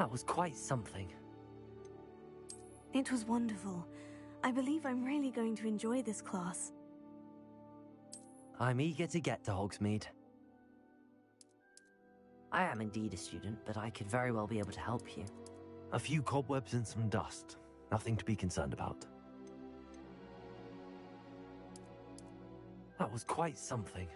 That was quite something. It was wonderful. I believe I'm really going to enjoy this class. I'm eager to get to Hogsmeade. I am indeed a student, but I could very well be able to help you. A few cobwebs and some dust. Nothing to be concerned about. That was quite something.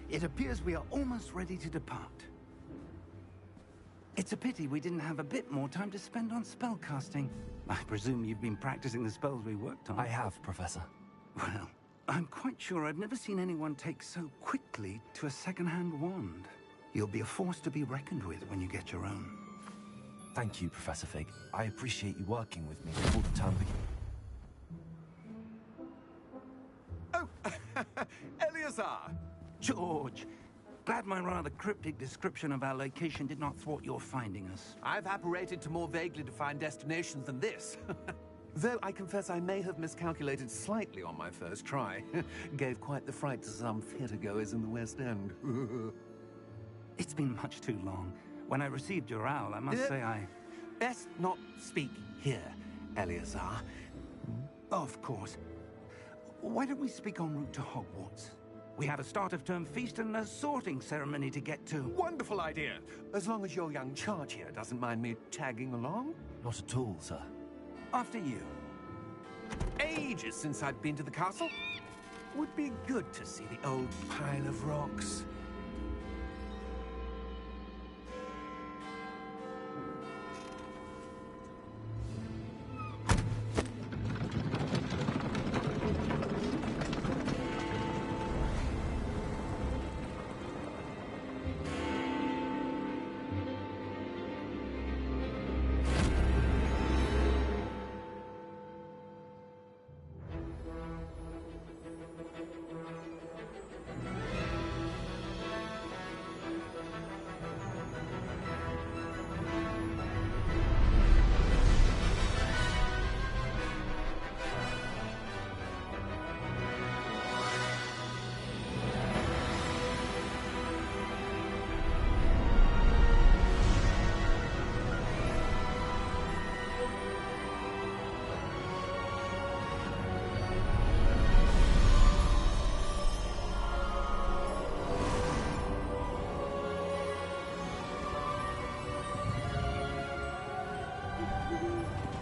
It appears we are almost ready to depart. It's a pity we didn't have a bit more time to spend on spellcasting. I presume you've been practicing the spells we worked on. I have, Professor. Well, I'm quite sure I've never seen anyone take so quickly to a second-hand wand. You'll be a force to be reckoned with when you get your own. Thank you, Professor Fig. I appreciate you working with me before the term begins. Oh, Eleazar! George, glad my rather cryptic description of our location did not thwart your finding us. I've apparated to more vaguely defined destinations than this. Though I confess I may have miscalculated slightly on my first try. Gave quite the fright to some theatre-goers in the West End. It's been much too long. When I received your owl, I must say I... Best not speak here, Eleazar. Of course. Why don't we speak en route to Hogwarts? We have a start-of-term feast and a sorting ceremony to get to. Wonderful idea! As long as your young charge here doesn't mind me tagging along. Not at all, sir. After you. Ages since I've been to the castle. Would be good to see the old pile of rocks.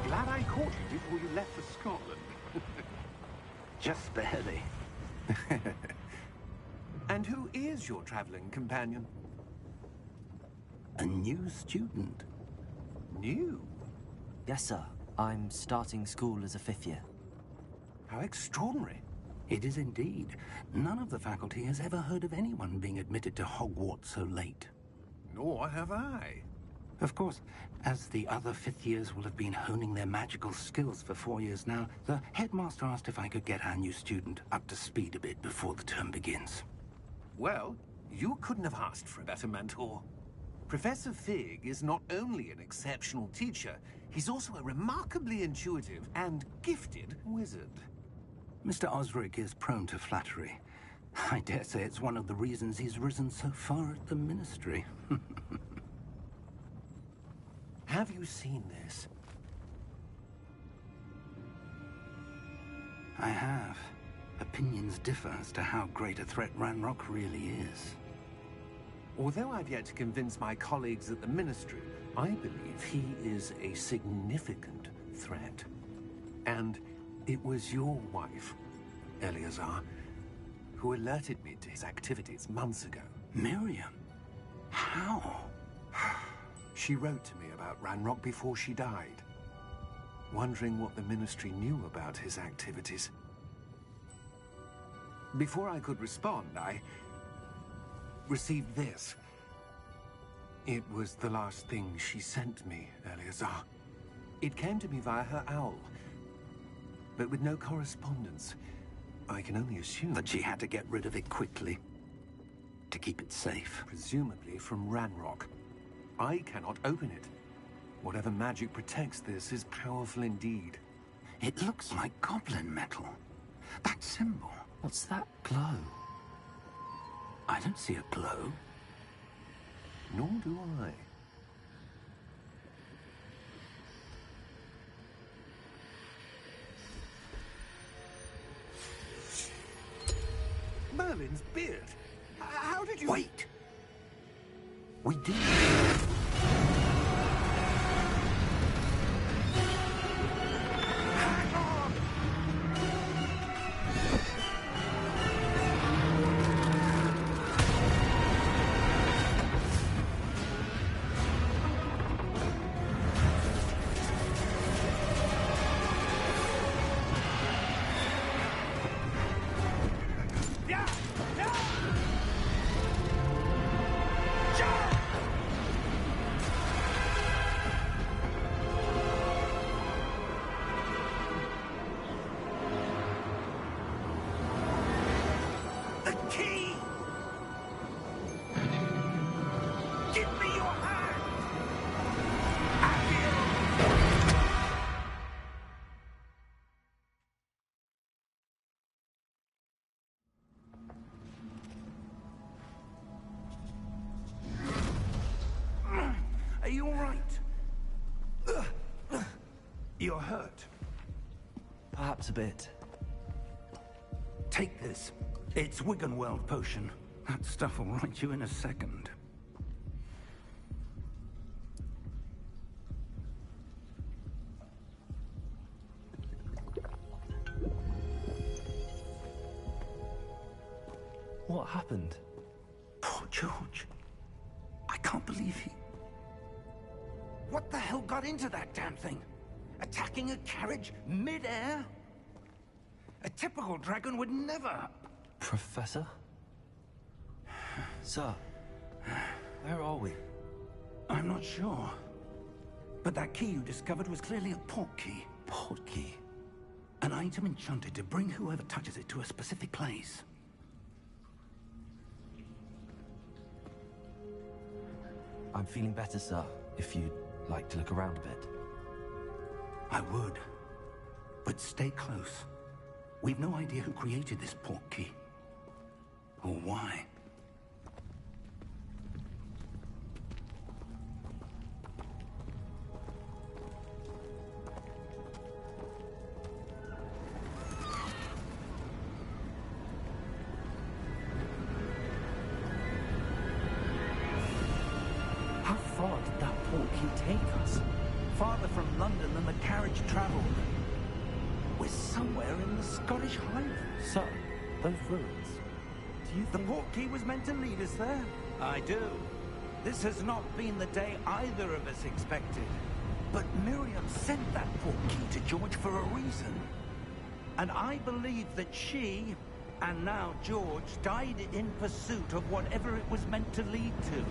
Glad I caught you before you left for Scotland. Just barely. And who is your traveling companion? A new student. New? Yes, sir. I'm starting school as a 5th year. How extraordinary. It is indeed. None of the faculty has ever heard of anyone being admitted to Hogwarts so late. Nor have I. Of course, as the other 5th years will have been honing their magical skills for 4 years now, the headmaster asked if I could get our new student up to speed a bit before the term begins. Well, you couldn't have asked for a better mentor. Professor Fig is not only an exceptional teacher, he's also a remarkably intuitive and gifted wizard. Mr. Osric is prone to flattery. I dare say it's one of the reasons he's risen so far at the Ministry. Have you seen this? I have. Opinions differ as to how great a threat Ranrock really is. Although I've yet to convince my colleagues at the Ministry, I believe he is a significant threat. And it was your wife, Eleazar, who alerted me to his activities months ago. Miriam? How? She wrote to me about Ranrock before she died, wondering what the Ministry knew about his activities. Before I could respond, I received this. It was the last thing she sent me, Eleazar. It came to me via her owl, but with no correspondence. I can only assume That she had to get rid of it quickly, to keep it safe. presumably from Ranrock. I cannot open it. Whatever magic protects this is powerful indeed. It looks like goblin metal. That symbol. What's that glow? I don't see a glow. Nor do I. Merlin's beard. How did you... Wait! We did. Hang on! Yeah! Yeah! Jump! The key! Give me your hand! Are you all right? You're hurt. Perhaps a bit. Take this. It's Wiggenweld potion. That stuff will right you in a second. What happened? Poor George. I can't believe he... What the hell got into that damn thing? Attacking a carriage mid-air? A typical dragon would never... Professor? Sir, where are we? I'm not sure. But that key you discovered was clearly a portkey. Portkey? An item enchanted to bring whoever touches it to a specific place. I'm feeling better, sir, if you'd like to look around a bit. I would. But stay close. We've no idea who created this portkey. Or why. How far did that portkey take us? Farther from London than the carriage traveled. We're somewhere in the Scottish Highlands. Sir, those ruins. Do you The think... portkey was meant to lead us there? I do. This has not been the day either of us expected. But Miriam sent that portkey to George for a reason. And I believe that she, and now George, died in pursuit of whatever it was meant to lead to.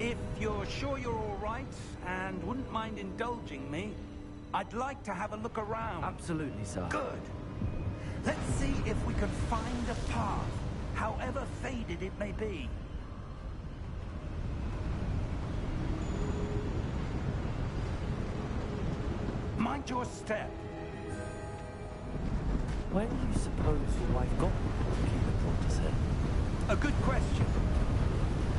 If you're sure you're all right, and wouldn't mind indulging me, I'd like to have a look around. Absolutely, sir. Good. Let's see if we can find a path, however faded it may be. Mind your step. Where do you suppose your wife got the portkey that brought us here? A good question.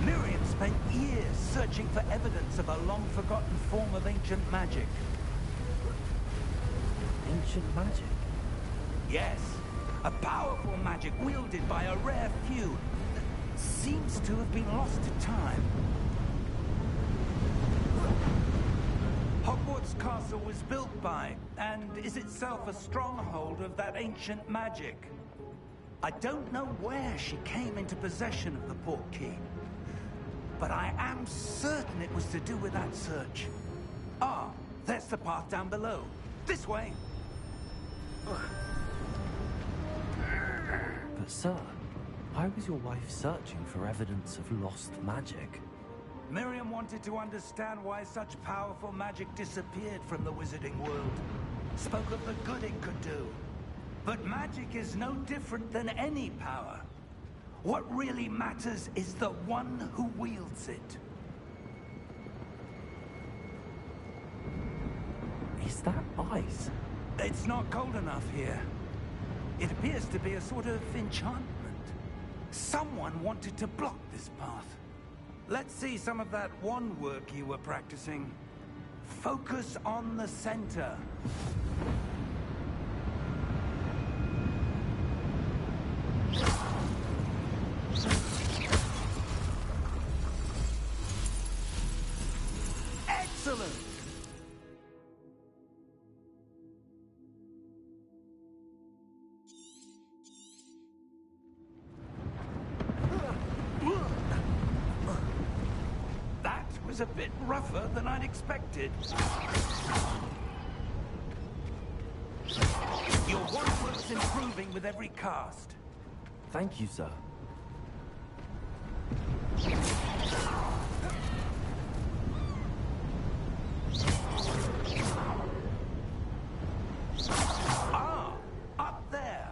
Miriam spent years searching for evidence of a long-forgotten form of ancient magic. Ancient magic? Yes, a powerful magic wielded by a rare few that seems to have been lost to time. Hogwarts Castle was built by, and is itself a stronghold of that ancient magic. I don't know where she came into possession of the portkey, but I am certain it was to do with that search. Ah, there's the path down below. This way. But sir, why was your wife searching for evidence of lost magic? Miriam wanted to understand why such powerful magic disappeared from the wizarding world. Spoke of the good it could do. But magic is no different than any power. What really matters is the one who wields it. Is that ice? It's not cold enough here. It appears to be a sort of enchantment. Someone wanted to block this path. Let's see some of that wand work you were practicing. Focus on the center. Excellent! That was a bit rougher than I'd expected. Your wand work's improving with every cast. Thank you, sir. Ah, up there.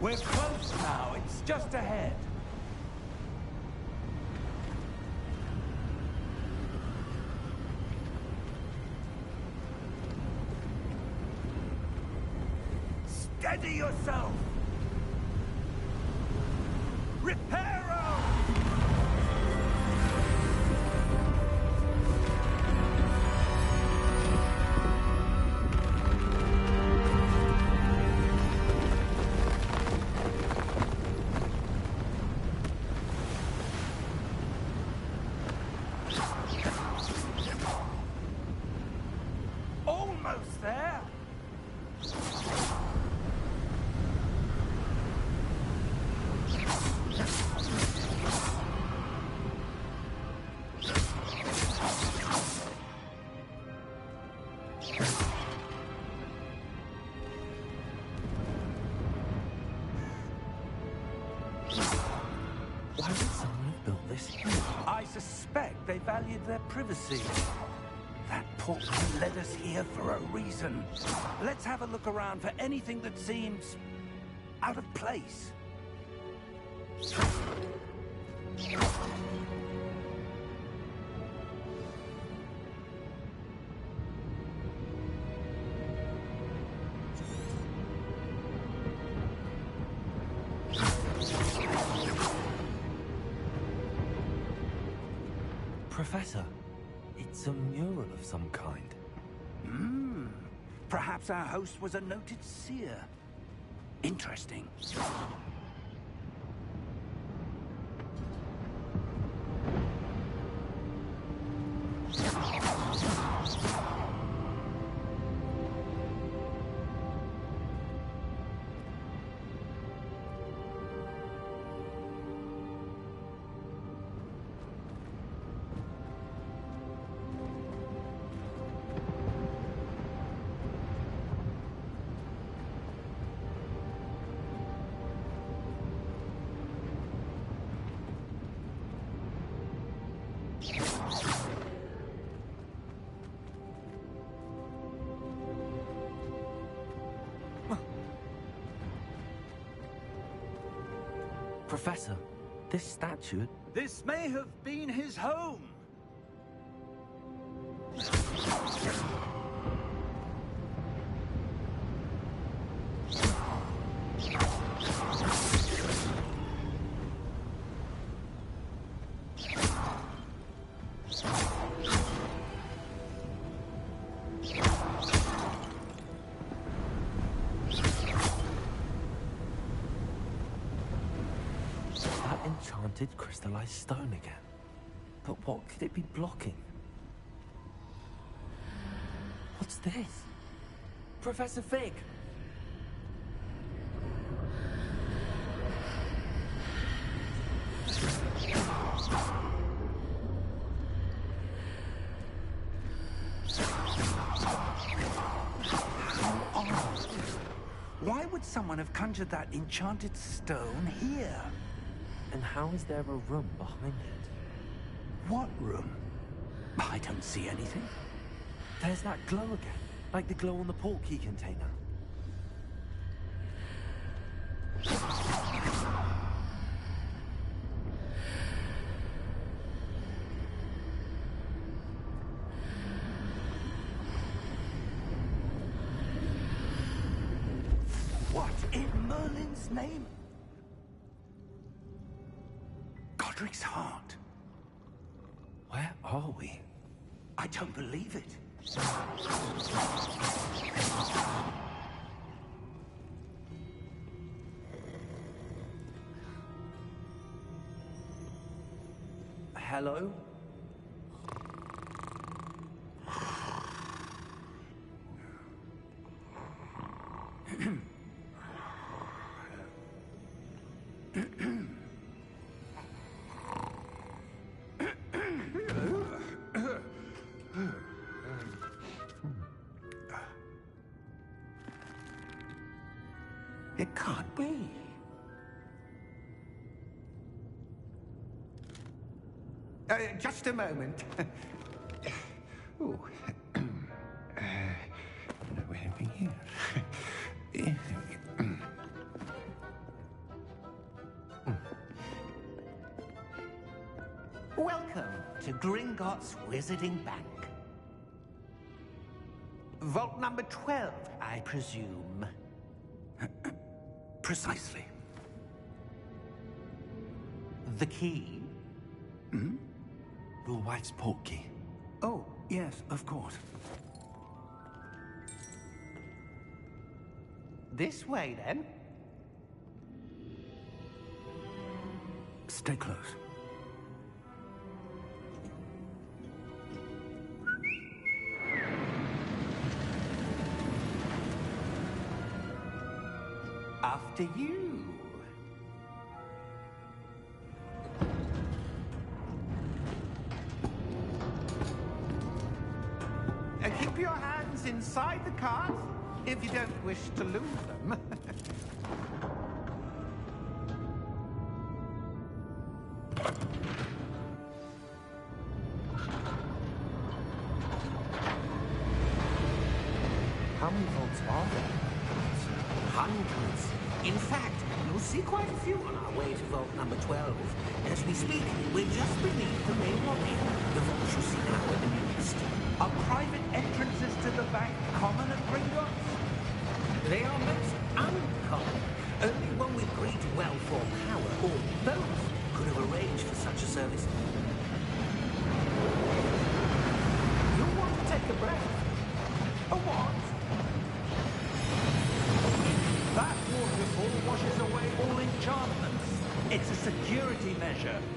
We're close now. It's just ahead. Steady yourself! Reparo! Almost there! Why would someone have built this here? I suspect they valued their privacy. That portkey led us here for a reason. Let's have a look around for anything that seems out of place. Professor, it's a mural of some kind. Perhaps our host was a noted seer. Interesting. Professor, this statue... This may have been his home. Enchanted crystallized stone again. But what could it be blocking? What's this? Professor Fig! Why would someone have conjured that enchanted stone here? And how is there a room behind it? What room? I don't see anything. There's that glow again, like the glow on the portkey container. What in Merlin's name? Godric's heart. Where are we? I don't believe it. Hello? It can't be. Just a moment. Ooh. Where are we here? Welcome to Gringotts Wizarding Bank. Vault number 12, I presume. Precisely. The key? Your wife's portkey. Oh, yes, of course. This way, then. Stay close. After you. Keep your hands inside the cart if you don't wish to lose them. How many vaults are there? Hundreds. In fact, you'll see quite a few on our way to vault number 12. As we speak, we're just beneath the main lobby. The vault you see now in the nearest. Are private entrances to the bank common at Gringotts? They are most uncommon. Only one with great wealth or power, or both, could have arranged for such a service.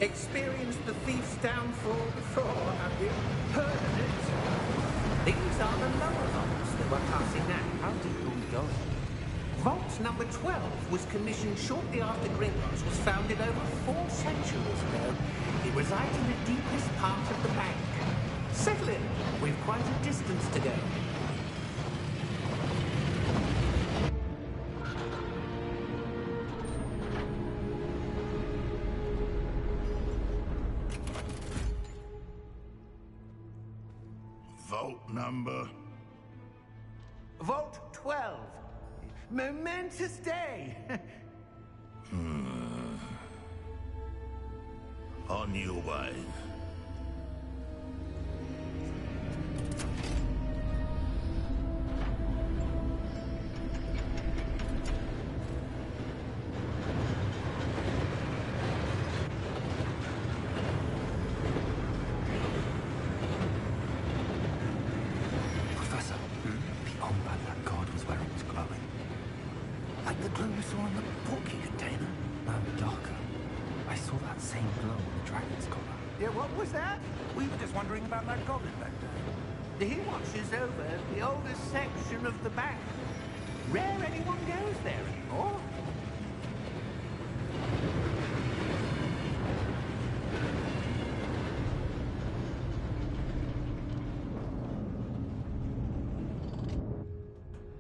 Experienced the thief's downfall before, have you? Heard of it? These are the lower vaults that we're passing now. How deep are we going? Vault number 12 was commissioned shortly after Gringotts was founded over 4 centuries ago. It resides in the deepest part of the bank. Settle in. We've quite a distance to go. Vault number? Vault 12. Momentous day. On your way. Professor, beyond that god was where it was glowing. Like the glow we saw in the porky container. No, darker. I saw that same glow on the dragon's collar. Yeah, what was that? We were just wondering about that goblin back there. He watches over the oldest section of the bank. Rare anyone goes there anymore.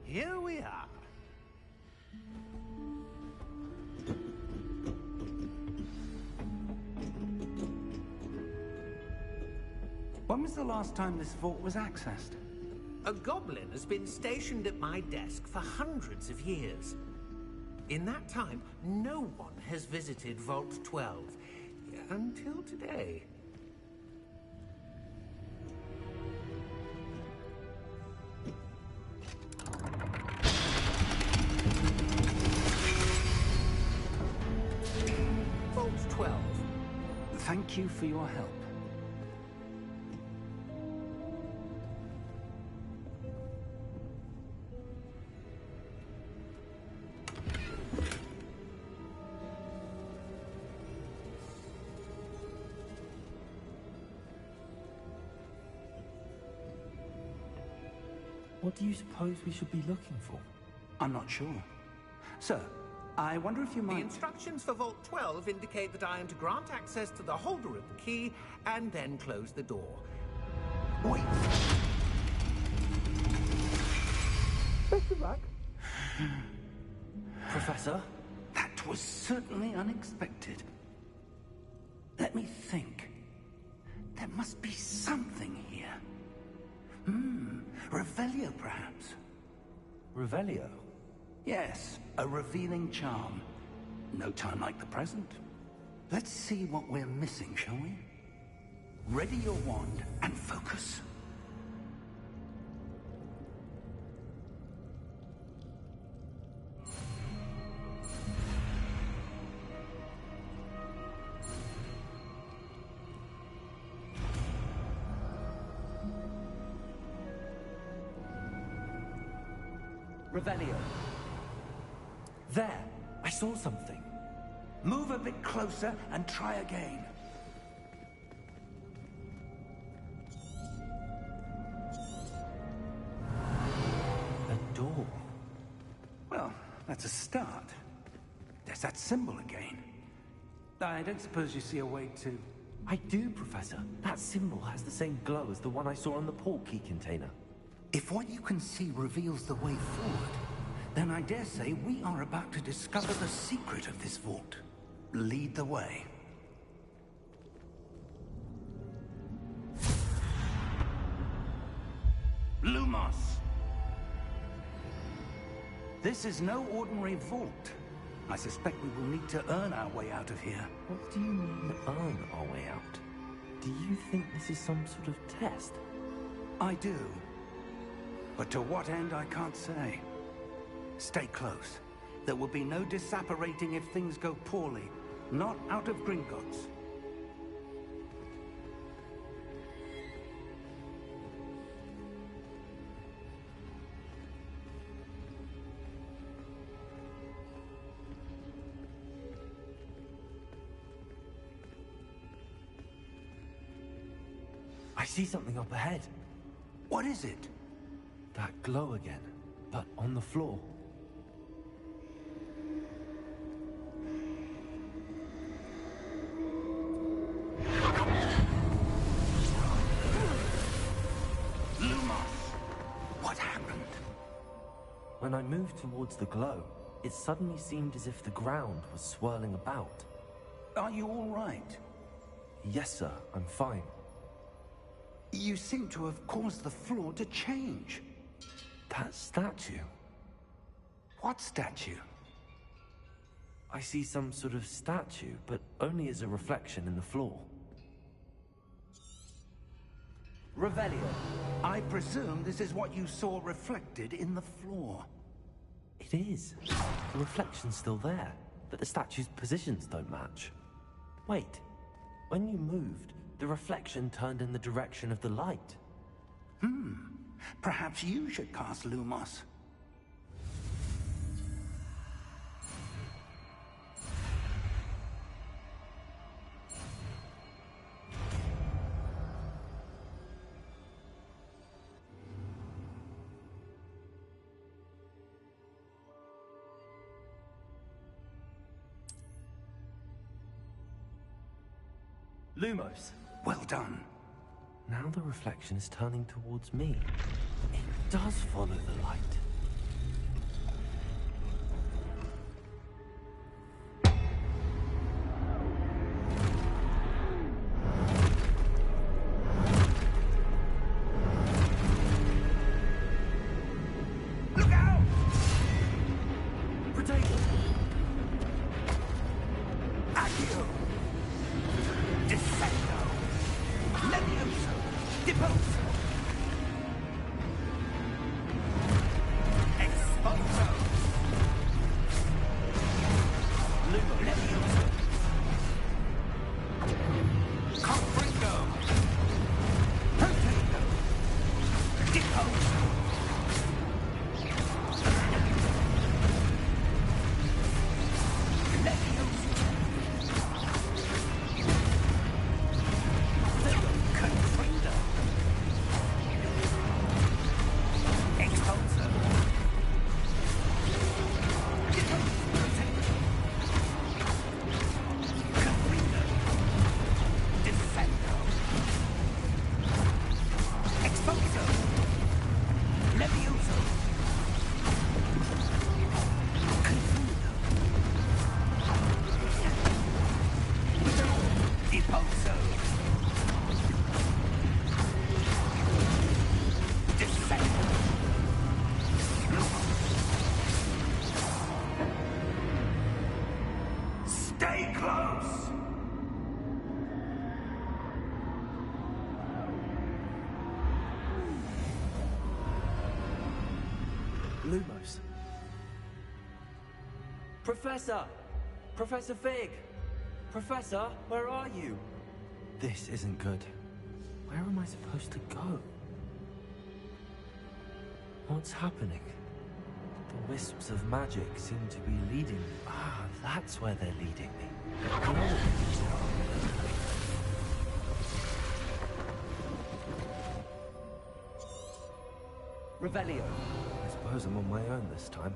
Here we are. When was the last time this vault was accessed? A goblin has been stationed at my desk for hundreds of years. In that time, no one has visited Vault 12 until today. Vault 12. Thank you for your help. What do you suppose we should be looking for? I'm not sure. Sir, I wonder if you The might... instructions for Vault 12 indicate that I am to grant access to the holder of the key and then close the door. Wait! Best of luck. Professor? That was certainly unexpected. Let me think. There must be something here. Revelio, perhaps? Revelio? Yes, a revealing charm. No time like the present. Let's see what we're missing, shall we? Ready your wand and focus. Revelio. There! I saw something. Move a bit closer and try again. A door. Well, that's a start. There's that symbol again. I don't suppose you see a way to... I do, Professor. That symbol has the same glow as the one I saw on the port key container. If what you can see reveals the way forward, then I dare say we are about to discover the secret of this vault. Lead the way. Lumos! This is no ordinary vault. I suspect we will need to earn our way out of here. What do you mean, earn our way out? Do you think this is some sort of test? I do. But to what end, I can't say. Stay close. There will be no disapparating if things go poorly. Not out of Gringotts. I see something up ahead. What is it? That glow again, but on the floor. What happened? When I moved towards the glow, it suddenly seemed as if the ground was swirling about. Are you all right? Yes, sir, I'm fine. You seem to have caused the floor to change. That statue. What statue? I see some sort of statue, but only as a reflection in the floor. Revelio, I presume this is what you saw reflected in the floor. It is. The reflection's still there, but the statue's positions don't match. Wait, when you moved, the reflection turned in the direction of the light. Perhaps you should cast Lumos. Lumos! Well done. Now the reflection is turning towards me. It does follow the light. Look out! Protego! Accio! Descendo! Levioso! Deposo! Exposo! Lumo! Levioso! Confringo! Protego! Deposo! Levioso! Confringo! Exposo! Confringo! Descendo! Exposo! Levioso! Confringo! Deposo! Descendo! Stay close! Lumos. Professor! Professor Fig! Professor, where are you? This isn't good. Where am I supposed to go? What's happening? The wisps of magic seem to be leading me. Ah, that's where they're leading me. Revelio. I suppose I'm on my own this time.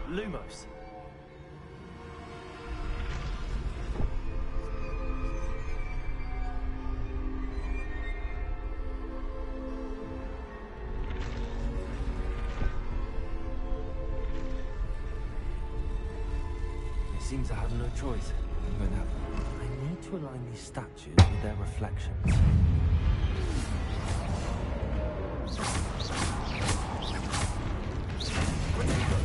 Lumos. It seems I have no choice. I need to align these statues with their reflections. Protego!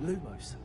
Lumos.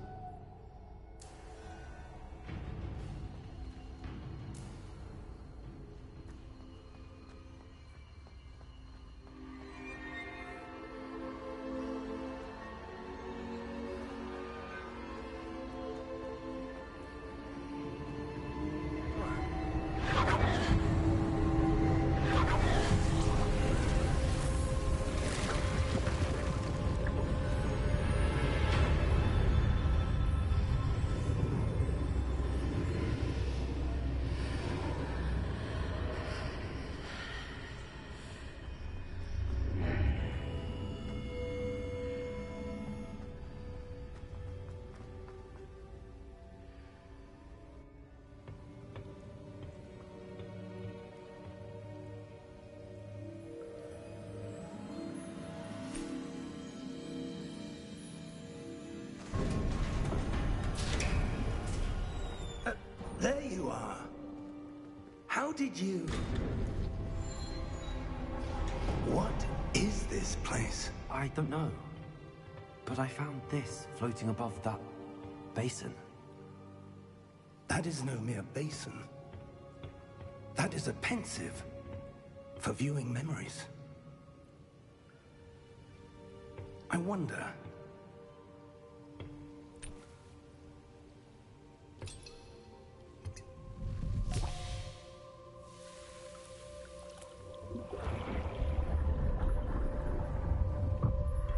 There you are. How did you... What is this place? I don't know. But I found this floating above that basin. That is no mere basin. That is a pensive for viewing memories. I wonder...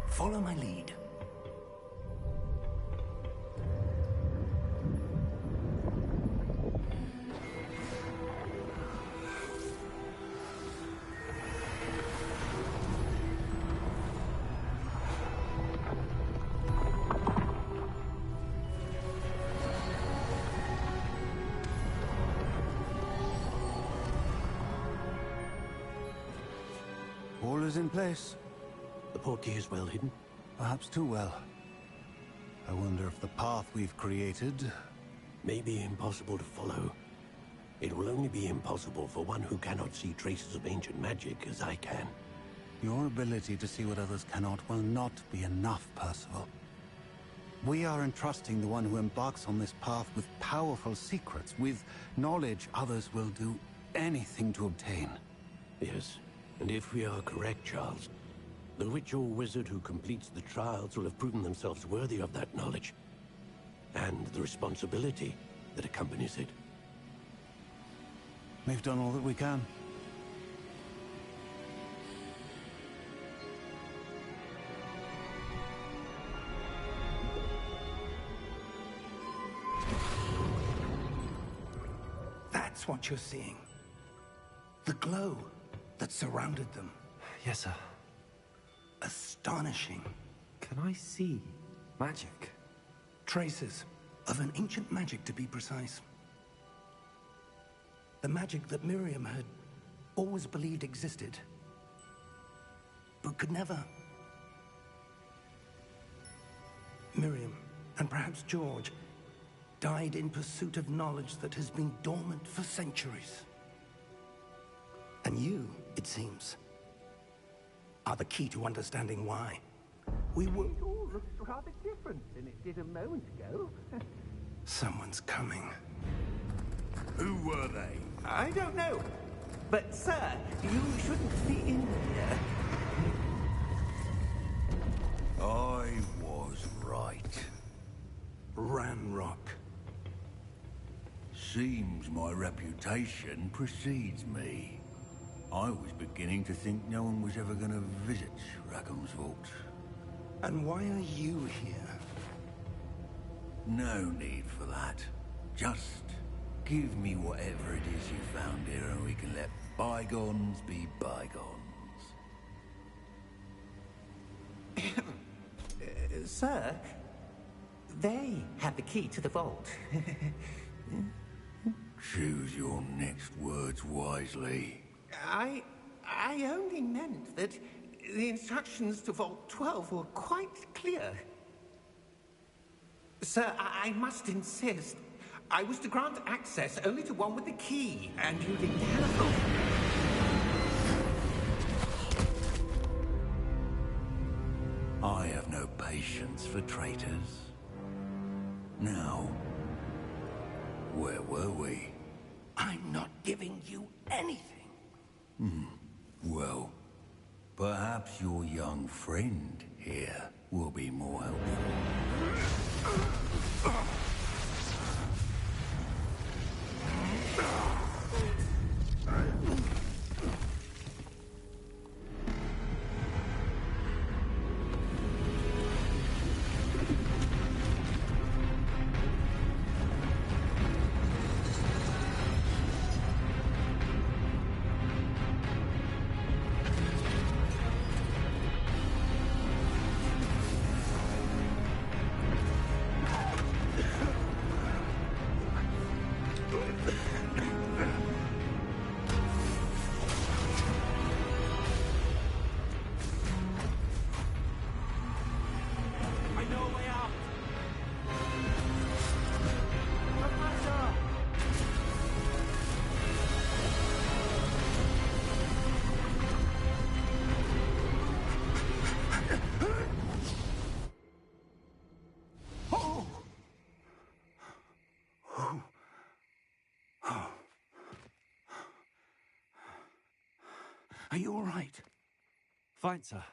Follow my lead. All is in place. The portkey is well hidden. Perhaps too well. I wonder if the path we've created... May be impossible to follow. It will only be impossible for one who cannot see traces of ancient magic as I can. Your ability to see what others cannot will not be enough, Percival. We are entrusting the one who embarks on this path with powerful secrets, with knowledge others will do anything to obtain. Yes, and if we are correct, Charles, the witch or wizard who completes the trials will have proven themselves worthy of that knowledge, and the responsibility that accompanies it. We've done all that we can. That's what you're seeing. The glow that surrounded them. Yes, sir. Astonishing. Can I see magic? Traces of an ancient magic, to be precise. The magic that Miriam had always believed existed, but could never. Miriam, and perhaps George, died in pursuit of knowledge that has been dormant for centuries. And you, it seems, are the key to understanding why. We were... It all looks rather different than it did a moment ago. Someone's coming. Who were they? I don't know. But, sir, you shouldn't be in here. I was right. Ranrock. Seems my reputation precedes me. I was beginning to think no one was ever going to visit Rackham's vault. And why are you here? No need for that. Just give me whatever it is you found here and we can let bygones be bygones. Sir, they have the key to the vault. Choose your next words wisely. I only meant that the instructions to Vault 12 were quite clear. Sir, I must insist. I was to grant access only to one with the key, and you didn't telephone. I have no patience for traitors. Now, where were we? I'm not giving you anything. Well, perhaps your young friend here will be more helpful. Are you all right? Fine, sir.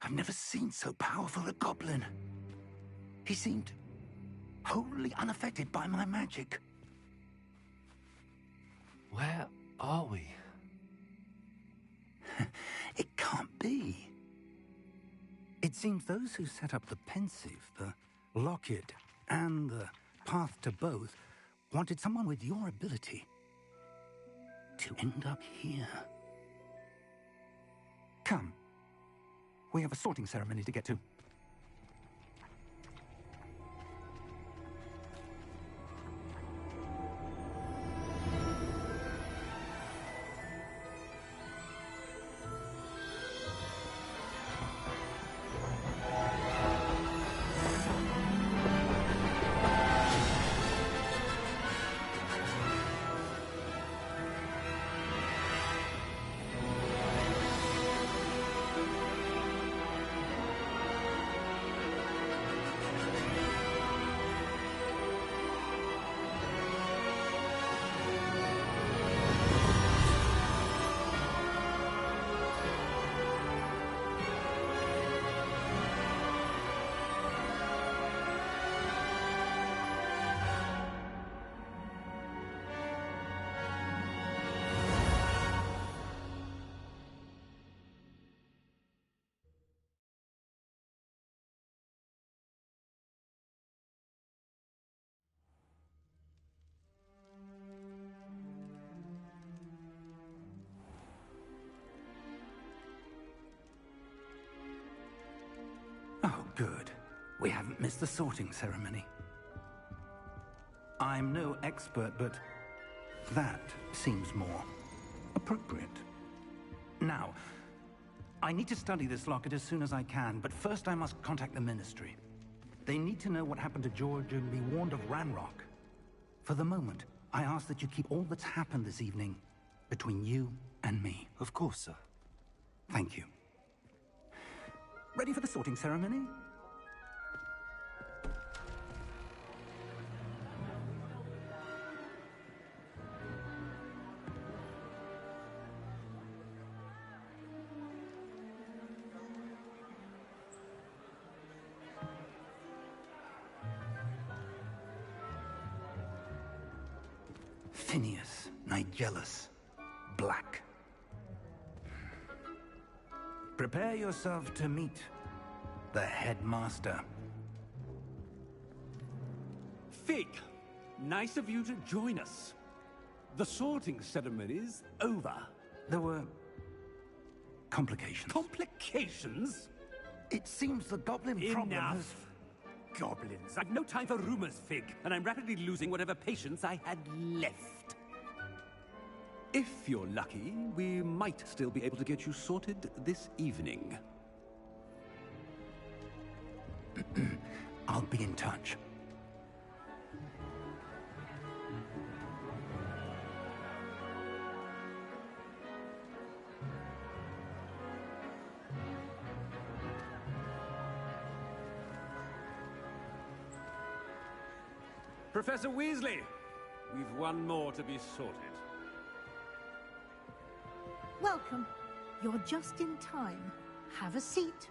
I've never seen so powerful a goblin. He seemed wholly unaffected by my magic. Where are we? It can't be. It seems those who set up the pensive, the locket, and the path to both wanted someone with your ability to end up here. Come. We have a sorting ceremony to get to. Oh, good. We haven't missed the sorting ceremony. I'm no expert, but that seems more appropriate. Now, I need to study this locket as soon as I can, but first I must contact the Ministry. They need to know what happened to George and be warned of Ranrock. For the moment, I ask that you keep all that's happened this evening between you and me. Of course, sir. Thank you. Ready for the sorting ceremony? Phineas, Nigellus, Black. Prepare yourself to meet the headmaster. Fig, nice of you to join us. The sorting ceremony's over. There were complications. Complications? It seems the goblin problem has... Enough! Goblins. I've no time for rumors, Fig, and I'm rapidly losing whatever patience I had left. If you're lucky, we might still be able to get you sorted this evening. I'll be in touch. Professor Weasley, we've one more to be sorted. Welcome. You're just in time. Have a seat.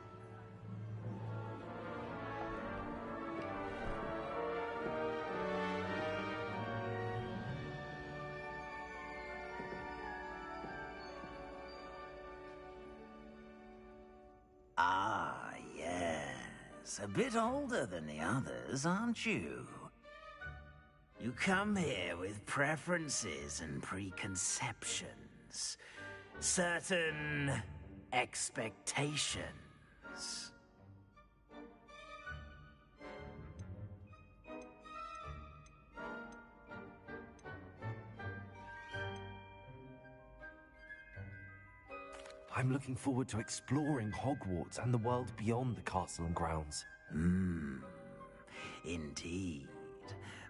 Ah, yes. A bit older than the others, aren't you? You come here with preferences and preconceptions. Certain expectations. I'm looking forward to exploring Hogwarts and the world beyond the castle and grounds. Indeed.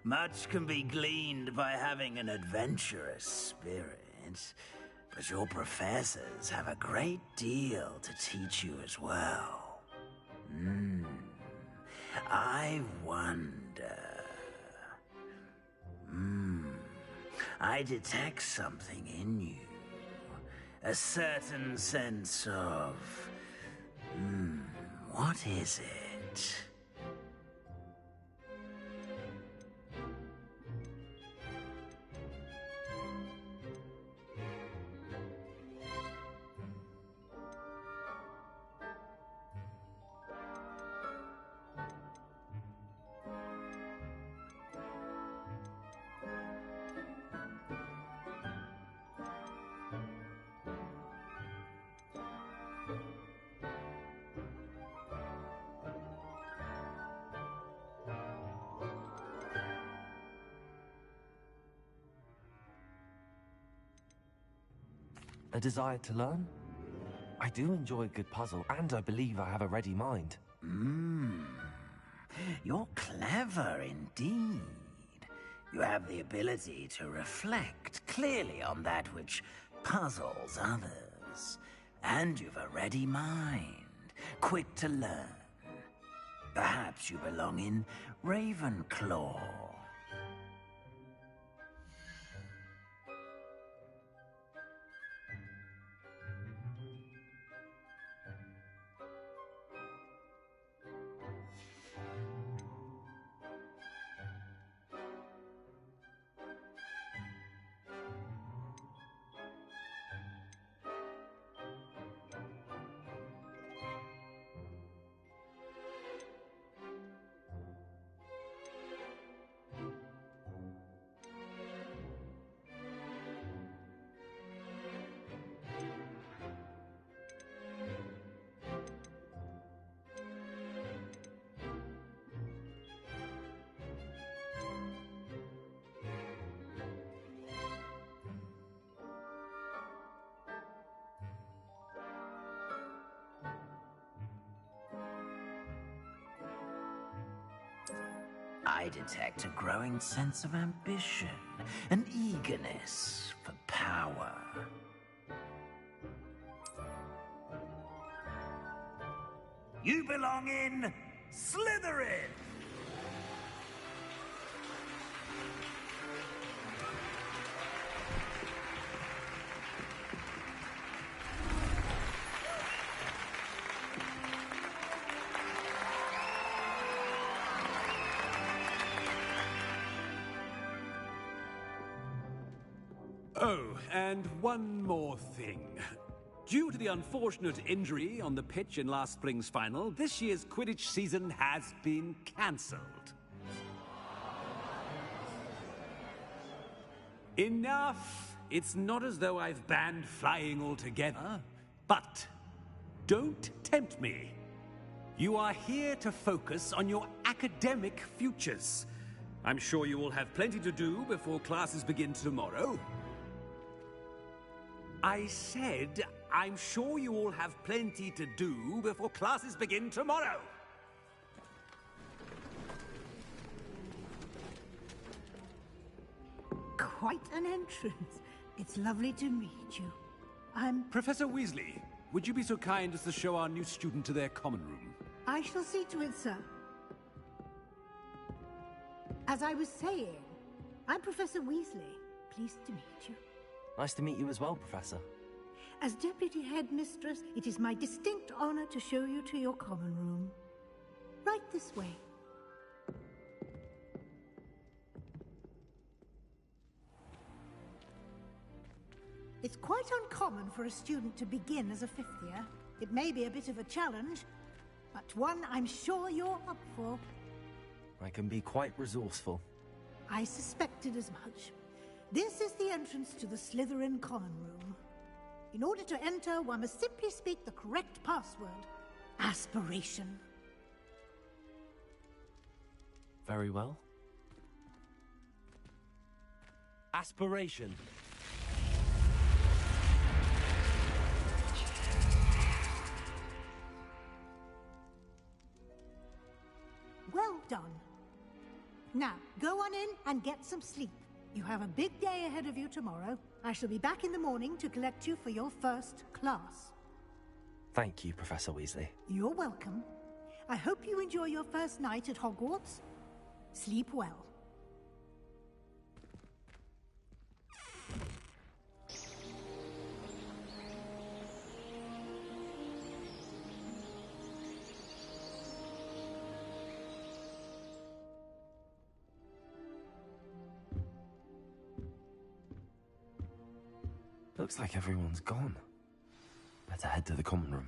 Much can be gleaned by having an adventurous spirit, but your professors have a great deal to teach you as well. I wonder... I detect something in you. A certain sense of... what is it? A desire to learn? I do enjoy a good puzzle, and I believe I have a ready mind. You're clever indeed. You have the ability to reflect clearly on that which puzzles others. And you've a ready mind, quick to learn. Perhaps you belong in Ravenclaw. I detect a growing sense of ambition, an eagerness for power. You belong in Slytherin! Oh, and one more thing. Due to the unfortunate injury on the pitch in last spring's final, this year's Quidditch season has been cancelled. Enough! It's not as though I've banned flying altogether. But don't tempt me. You are here to focus on your academic futures. I'm sure you will have plenty to do before classes begin tomorrow. I said, I'm sure you all have plenty to do before classes begin tomorrow. Quite an entrance. It's lovely to meet you. I'm... Professor Weasley, would you be so kind as to show our new student to their common room? I shall see to it, sir. As I was saying, I'm Professor Weasley. Pleased to meet you. Nice to meet you as well, Professor. As Deputy Headmistress, it is my distinct honor to show you to your common room. Right this way. It's quite uncommon for a student to begin as a fifth year. It may be a bit of a challenge, but one I'm sure you're up for. I can be quite resourceful. I suspected as much. This is the entrance to the Slytherin common room. In order to enter, one must simply speak the correct password. Aspiration. Very well. Aspiration. Well done. Now, go on in and get some sleep. You have a big day ahead of you tomorrow. I shall be back in the morning to collect you for your first class. Thank you, Professor Weasley. You're welcome. I hope you enjoy your first night at Hogwarts. Sleep well. Looks like everyone's gone. Better head to the common room.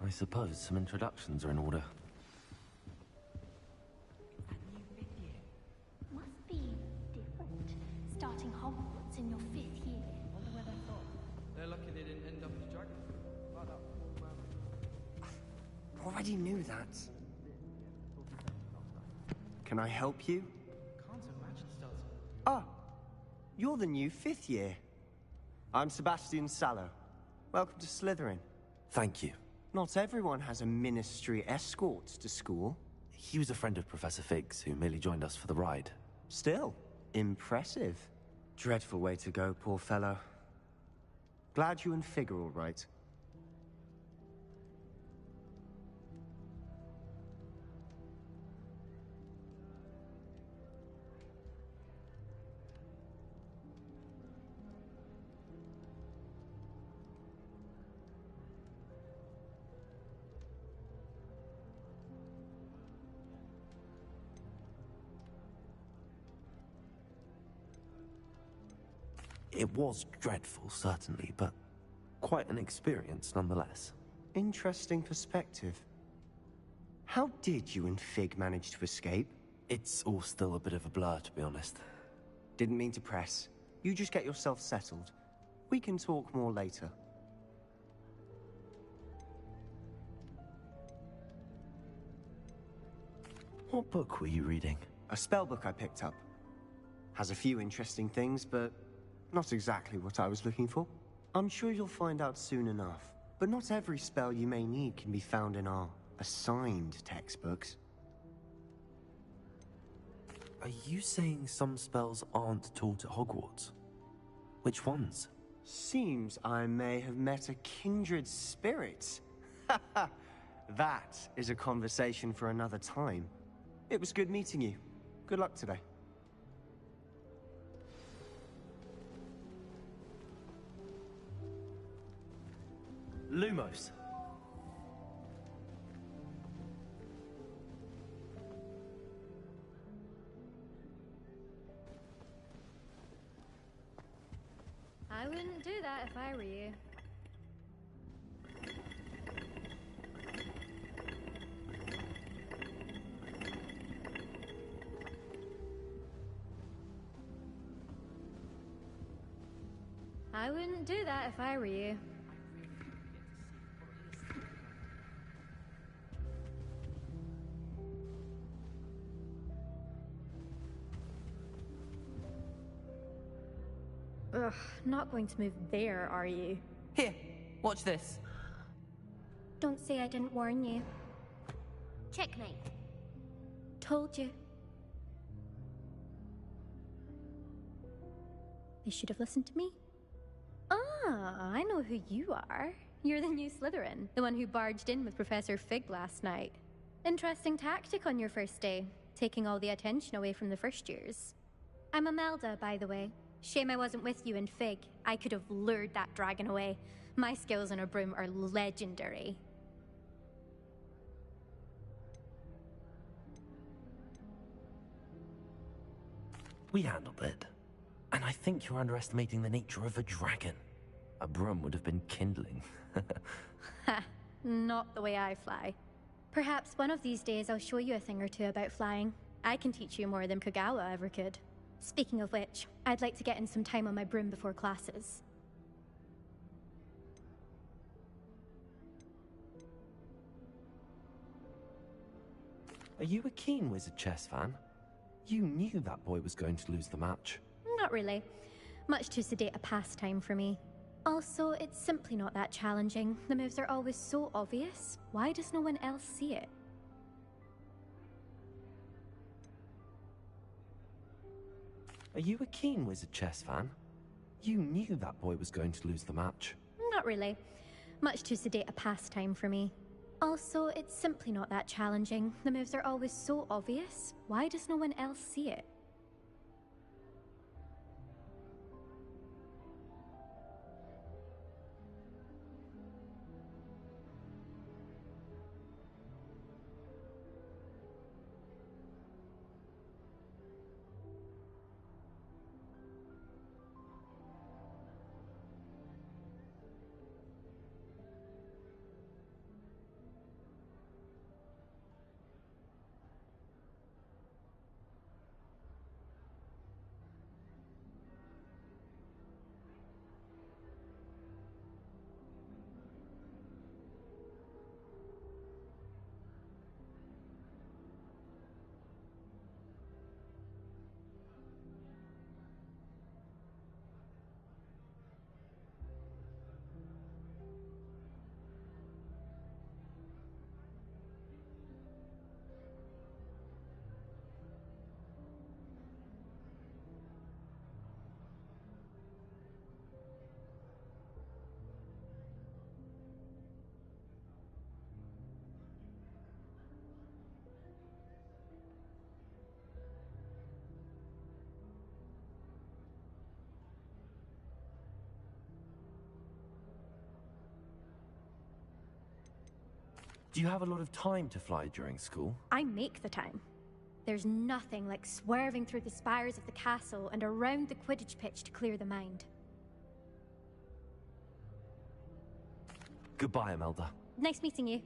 I suppose some introductions are in order. Must be different. Starting Hogwarts in your 5th year. Wonder where they thought. They're lucky they didn't end up as dragons. Already knew that. Can I help you? Can't imagine does. Ah, you're the new 5th year. I'm Sebastian Sallow. Welcome to Slytherin. Thank you. Not everyone has a ministry escort to school. He was a friend of Professor Fig's, who merely joined us for the ride. Still, impressive. Dreadful way to go, poor fellow. Glad you and Fig are all right. It was dreadful, certainly, but quite an experience nonetheless. Interesting perspective. How did you and Fig manage to escape? It's all still a bit of a blur, to be honest. Didn't mean to press. You just get yourself settled. We can talk more later. What book were you reading? A spell book I picked up. Has a few interesting things, but not exactly what I was looking for. I'm sure you'll find out soon enough. But not every spell you may need can be found in our assigned textbooks. Are you saying some spells aren't taught at Hogwarts? Which ones? Seems I may have met a kindred spirit. That is a conversation for another time. It was good meeting you. Good luck today. Lumos. do that if I were you. I wouldn't do that if I were you. Ugh, not going to move there, are you? Here, watch this. Don't say I didn't warn you. Checkmate. Told you. They should have listened to me. Ah, I know who you are. You're the new Slytherin, the one who barged in with Professor Fig last night. Interesting tactic on your first day, taking all the attention away from the first years. I'm Imelda, by the way. Shame I wasn't with you in Fig. I could have lured that dragon away. My skills on a broom are legendary. We handled it. And I think you're underestimating the nature of a dragon. A broom would have been kindling. Ha, not the way I fly. Perhaps one of these days I'll show you a thing or two about flying. I can teach you more than Kogawa ever could. Speaking of which, I'd like to get in some time on my broom before classes. Are you a keen Wizard Chess fan? You knew that boy was going to lose the match. Not really. Much too sedate a pastime for me. Also, it's simply not that challenging. The moves are always so obvious. Why does no one else see it? Are you a keen Wizard Chess fan? You knew that boy was going to lose the match. Not really. Much too sedate a pastime for me. Also, it's simply not that challenging. The moves are always so obvious. Why does no one else see it? Do you have a lot of time to fly during school? I make the time. There's nothing like swerving through the spires of the castle and around the Quidditch pitch to clear the mind. Goodbye, Imelda. Nice meeting you.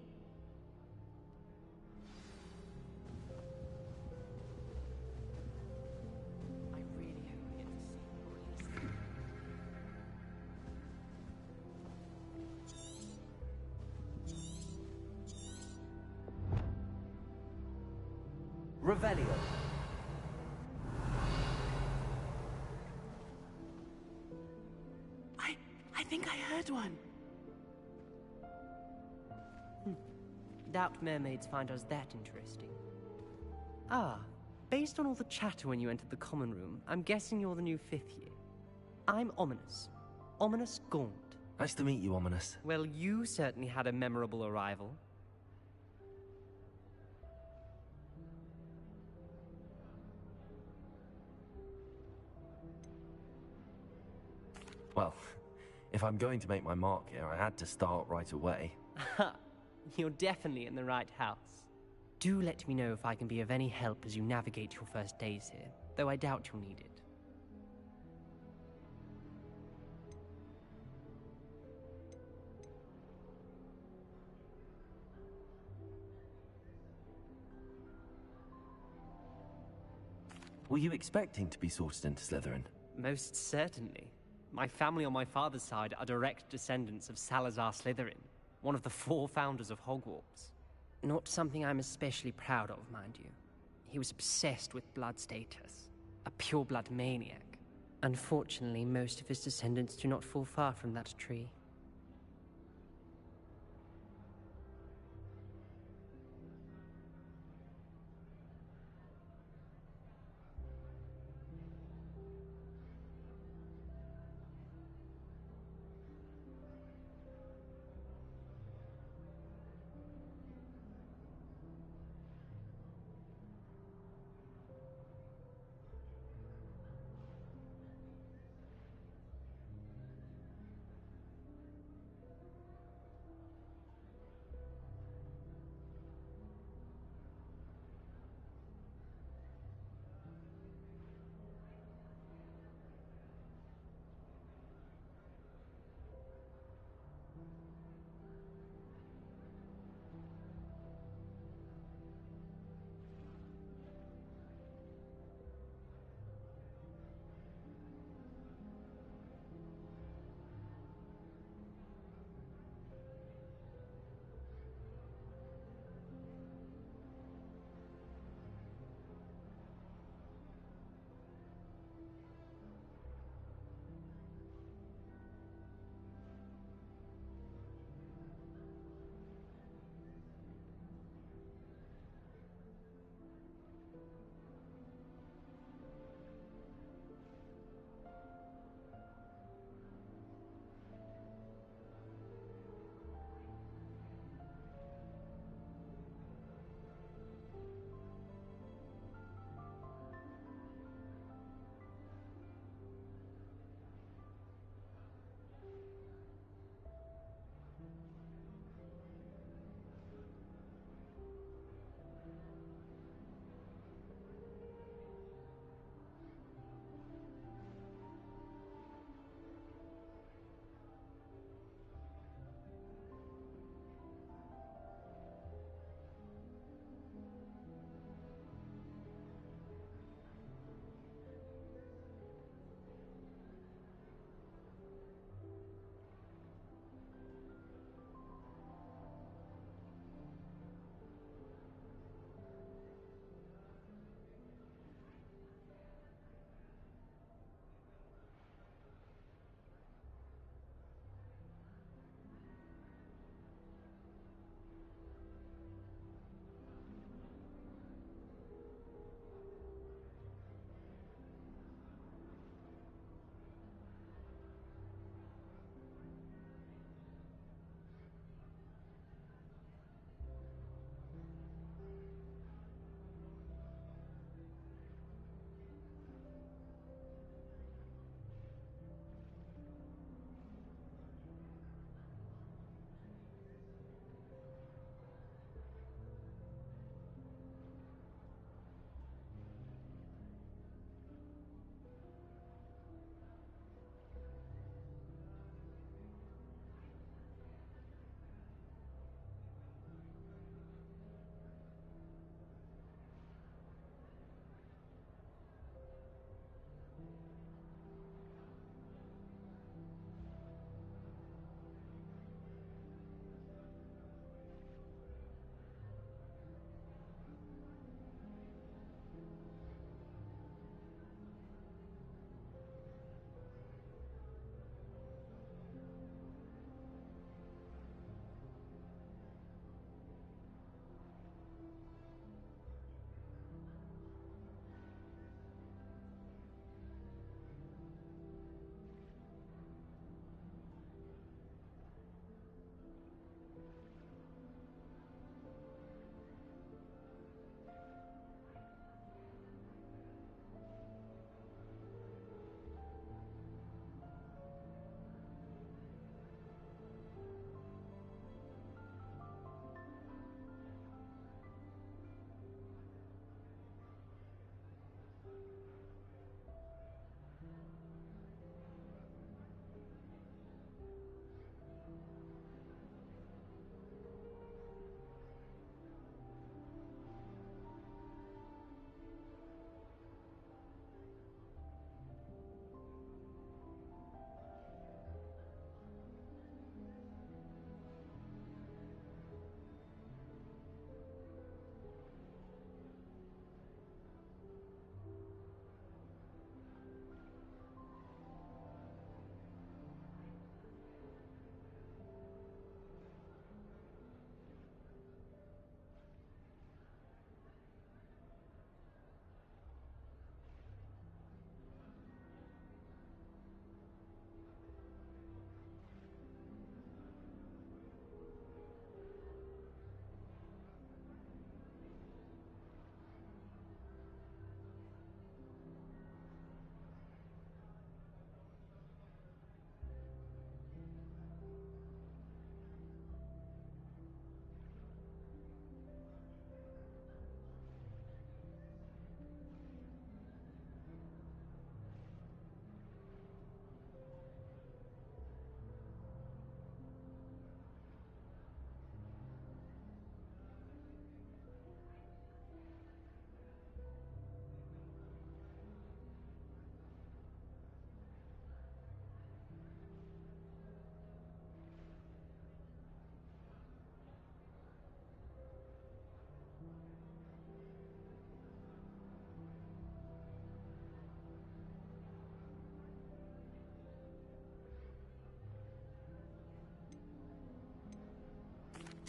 Revelio. I think I heard one. Doubt mermaids find us that interesting. Ah, based on all the chatter when you entered the common room, I'm guessing you're the new 5th year. I'm Ominous. Ominous Gaunt. Nice to meet you, Ominous. Well, you certainly had a memorable arrival. Well, if I'm going to make my mark here, I had to start right away. Ha! You're definitely in the right house. Do let me know if I can be of any help as you navigate your first days here, though I doubt you'll need it. Were you expecting to be sorted into Slytherin? Most certainly. My family on my father's side are direct descendants of Salazar Slytherin, one of the 4 founders of Hogwarts. Not something I'm especially proud of, mind you. He was obsessed with blood status, a pure-blood maniac. Unfortunately, most of his descendants do not fall far from that tree.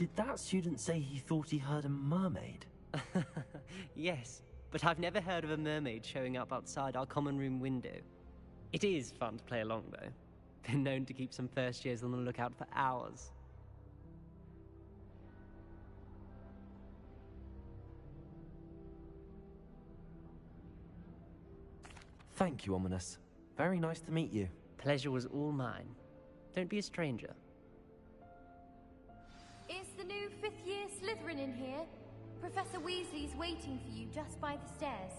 Did that student say he thought he heard a mermaid? Yes, but I've never heard of a mermaid showing up outside our common room window. It is fun to play along, though. Been known to keep some first years on the lookout for hours. Thank you, Ominous. Very nice to meet you. Pleasure was all mine. Don't be a stranger. Is the new fifth-year Slytherin in here? Professor Weasley's waiting for you just by the stairs.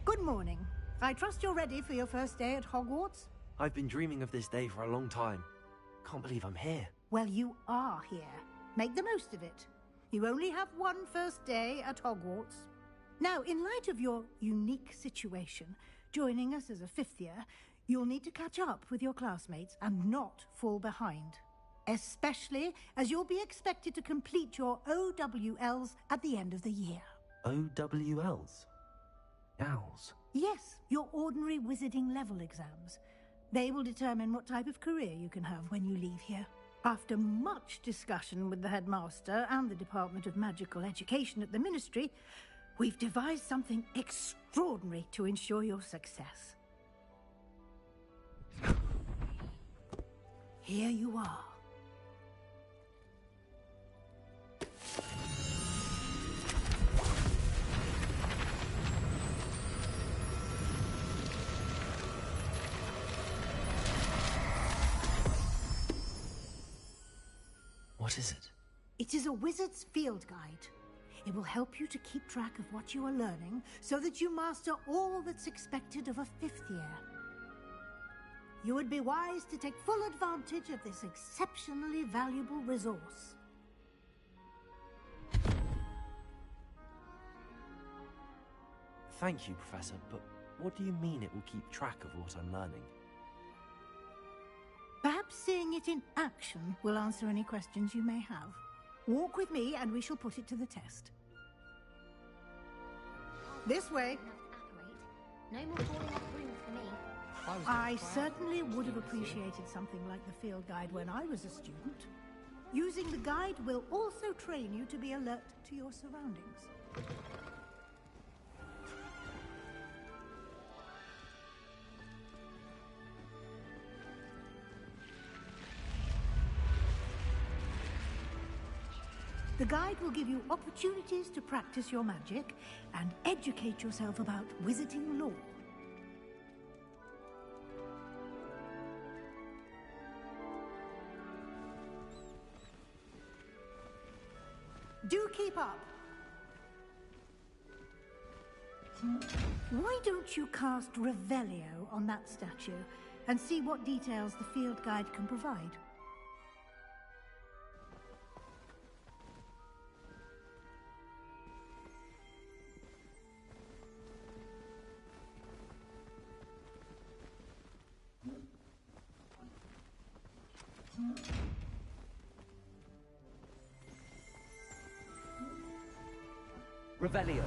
Good morning. I trust you're ready for your first day at Hogwarts? I've been dreaming of this day for a long time. Can't believe I'm here. Well, you are here. Make the most of it. You only have one first day at Hogwarts. Now, in light of your unique situation, joining us as a fifth year, you'll need to catch up with your classmates and not fall behind. Especially as you'll be expected to complete your OWLs at the end of the year. OWLs? Owls? Yes, your ordinary wizarding level exams. They will determine what type of career you can have when you leave here. After much discussion with the headmaster and the Department of Magical Education at the Ministry, we've devised something extraordinary to ensure your success. Here you are. What is it? It is a wizard's field guide. It will help you to keep track of what you are learning so that you master all that's expected of a fifth year. You would be wise to take full advantage of this exceptionally valuable resource. Thank you, Professor, but what do you mean it will keep track of what I'm learning? Perhaps seeing it in action will answer any questions you may have. Walk with me and we shall put it to the test. This way. No more falling off rooms for me. I certainly would have appreciated something like the field guide when I was a student. Using the guide will also train you to be alert to your surroundings. The guide will give you opportunities to practice your magic and educate yourself about wizarding lore. Do keep up. Why don't you cast Revelio on that statue and see what details the field guide can provide? Revelio.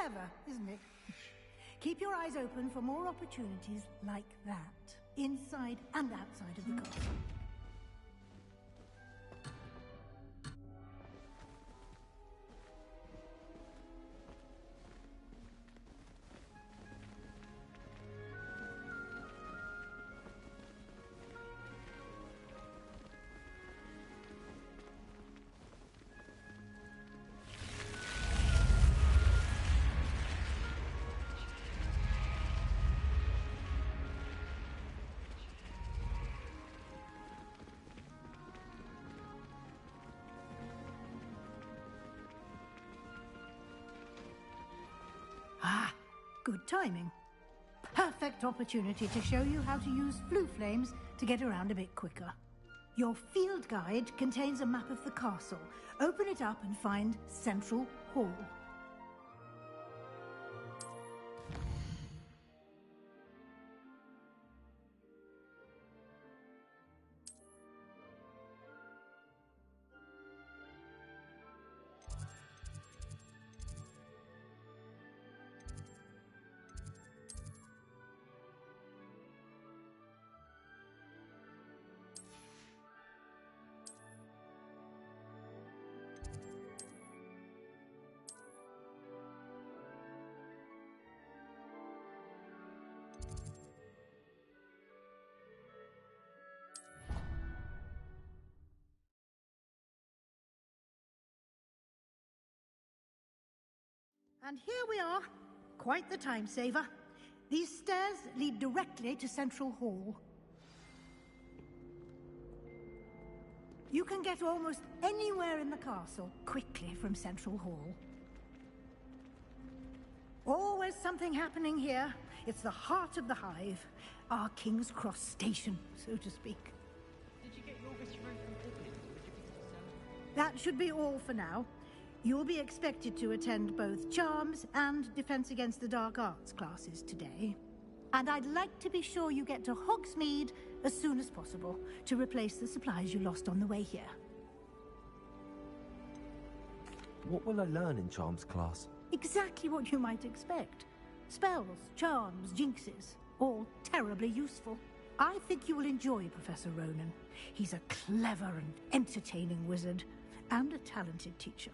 Clever, isn't it? Keep your eyes open for more opportunities like that, inside and outside of the castle. Ah, good timing. Perfect opportunity to show you how to use flue flames to get around a bit quicker. Your field guide contains a map of the castle. Open it up and find Central Hall. And here we are. Quite the time saver. These stairs lead directly to Central Hall. You can get almost anywhere in the castle quickly from Central Hall. Always something happening here. It's the heart of the hive. Our King's Cross station, so to speak. Did you get your wish from Pippin? That should be all for now. You'll be expected to attend both Charms and Defense Against the Dark Arts classes today. And I'd like to be sure you get to Hogsmeade as soon as possible to replace the supplies you lost on the way here. What will I learn in Charms class? Exactly what you might expect. Spells, charms, jinxes, all terribly useful. I think you will enjoy Professor Ronan. He's a clever and entertaining wizard, and a talented teacher.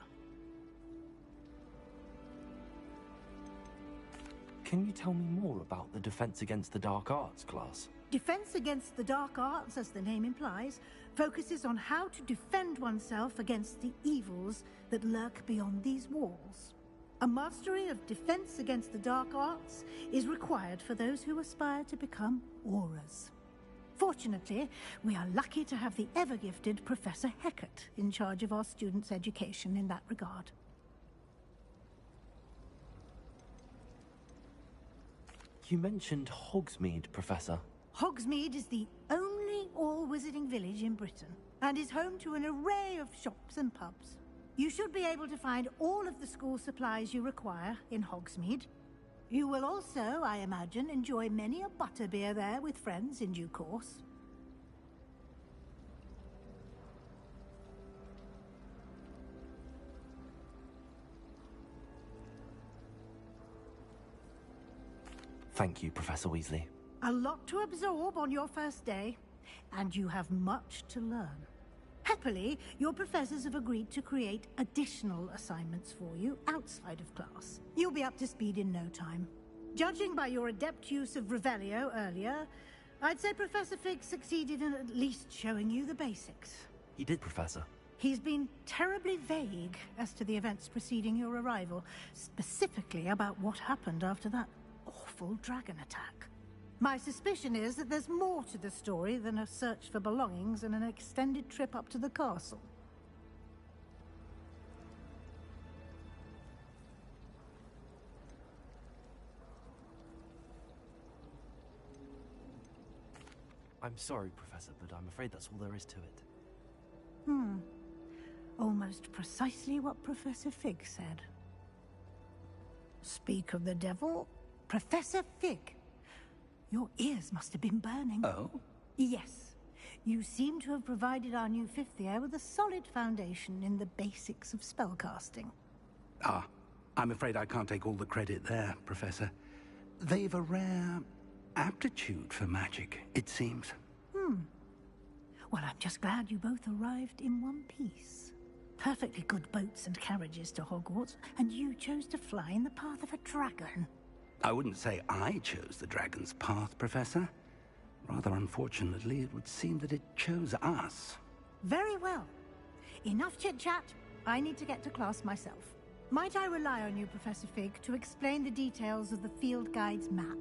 Can you tell me more about the Defense Against the Dark Arts class? Defense Against the Dark Arts, as the name implies, focuses on how to defend oneself against the evils that lurk beyond these walls. A mastery of Defense Against the Dark Arts is required for those who aspire to become Auras. Fortunately, we are lucky to have the ever-gifted Professor Hecat in charge of our students' education in that regard. You mentioned Hogsmeade, Professor. Hogsmeade is the only all-wizarding village in Britain, and is home to an array of shops and pubs. You should be able to find all of the school supplies you require in Hogsmeade. You will also, I imagine, enjoy many a butterbeer there with friends in due course. Thank you, Professor Weasley. A lot to absorb on your first day, and you have much to learn. Happily, your professors have agreed to create additional assignments for you outside of class. You'll be up to speed in no time. Judging by your adept use of Revelio earlier, I'd say Professor Fig succeeded in at least showing you the basics. He did, Professor. He's been terribly vague as to the events preceding your arrival, specifically about what happened after that awful dragon attack. My suspicion is that there's more to the story than a search for belongings and an extended trip up to the castle. I'm sorry, Professor, but I'm afraid that's all there is to it. Almost precisely what Professor Fig said. Speak of the devil, Professor Fig. Your ears must have been burning. Oh? Yes. You seem to have provided our new fifth year with a solid foundation in the basics of spellcasting. Ah, I'm afraid I can't take all the credit there, Professor. They've a rare aptitude for magic, it seems. Well, I'm just glad you both arrived in one piece. Perfectly good boats and carriages to Hogwarts, and you chose to fly in the path of a dragon. I wouldn't say I chose the dragon's path, Professor. Rather unfortunately, it would seem that it chose us. Very well. Enough chit-chat. I need to get to class myself. Might I rely on you, Professor Fig, to explain the details of the field guide's map?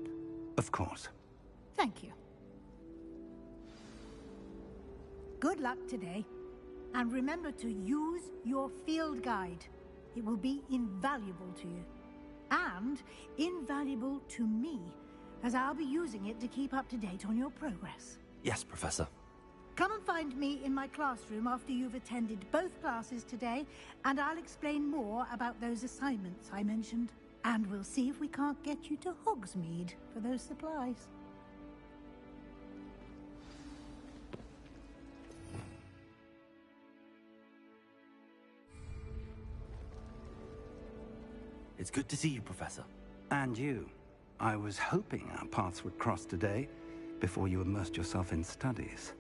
Of course. Thank you. Good luck today. And remember to use your field guide. It will be invaluable to you. And invaluable to me, as I'll be using it to keep up to date on your progress. Yes, Professor. Come and find me in my classroom after you've attended both classes today, and I'll explain more about those assignments I mentioned. And we'll see if we can't get you to Hogsmeade for those supplies. It's good to see you, Professor. And you. I was hoping our paths would cross today, before you immersed yourself in studies.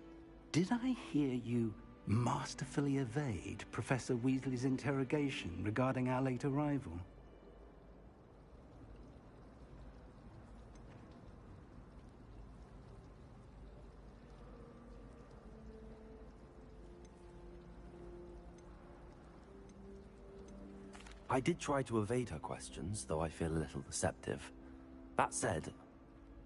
Did I hear you masterfully evade Professor Weasley's interrogation regarding our late arrival? I did try to evade her questions, though I feel a little deceptive. That said,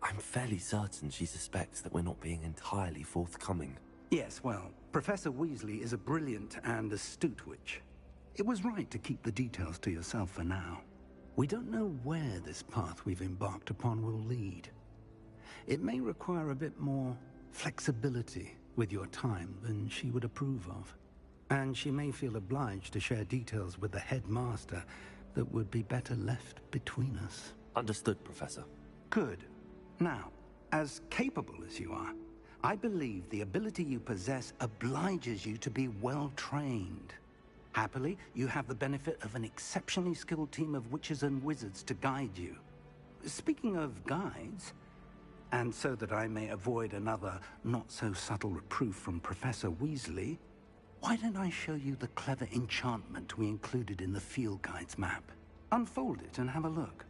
I'm fairly certain she suspects that we're not being entirely forthcoming. Yes, well, Professor Weasley is a brilliant and astute witch. It was right to keep the details to yourself for now. We don't know where this path we've embarked upon will lead. It may require a bit more flexibility with your time than she would approve of. And she may feel obliged to share details with the headmaster that would be better left between us. Understood, Professor. Good. Now, as capable as you are, I believe the ability you possess obliges you to be well trained. Happily, you have the benefit of an exceptionally skilled team of witches and wizards to guide you. Speaking of guides, and so that I may avoid another not-so-subtle reproof from Professor Weasley, why don't I show you the clever enchantment we included in the field guide's map? Unfold it and have a look.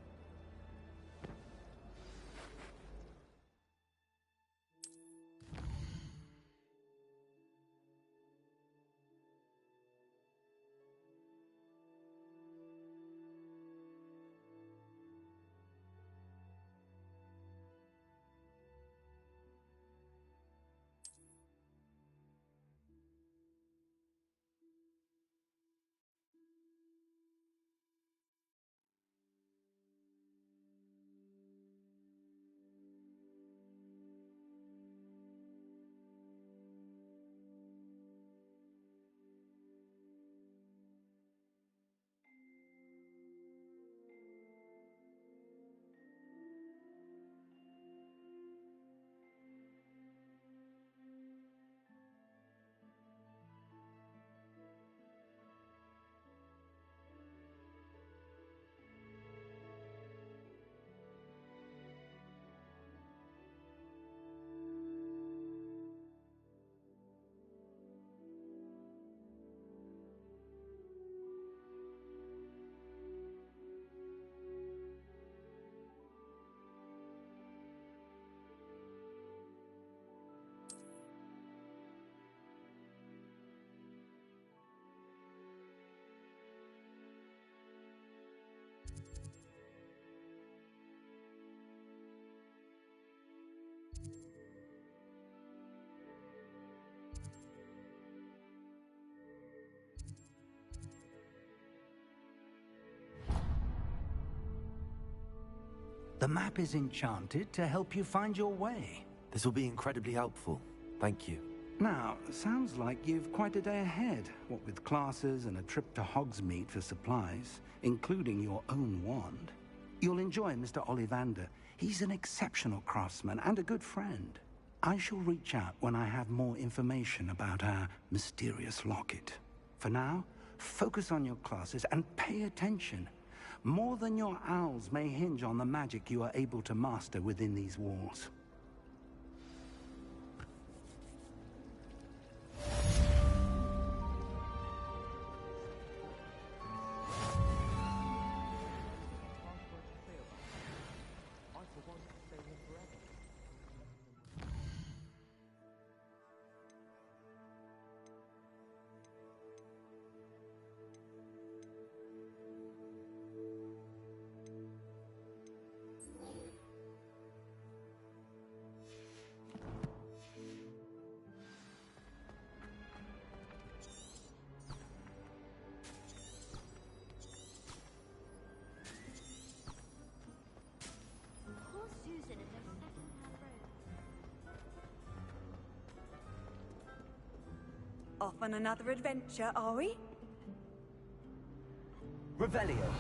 The map is enchanted to help you find your way. This will be incredibly helpful. Thank you. Now, sounds like you've quite a day ahead, what with classes and a trip to Hogsmeade for supplies, including your own wand. You'll enjoy Mr. Ollivander. He's an exceptional craftsman and a good friend. I shall reach out when I have more information about our mysterious locket. For now, focus on your classes and pay attention. More than your owls may hinge on the magic you are able to master within these walls. Off on another adventure, are we? Revelio.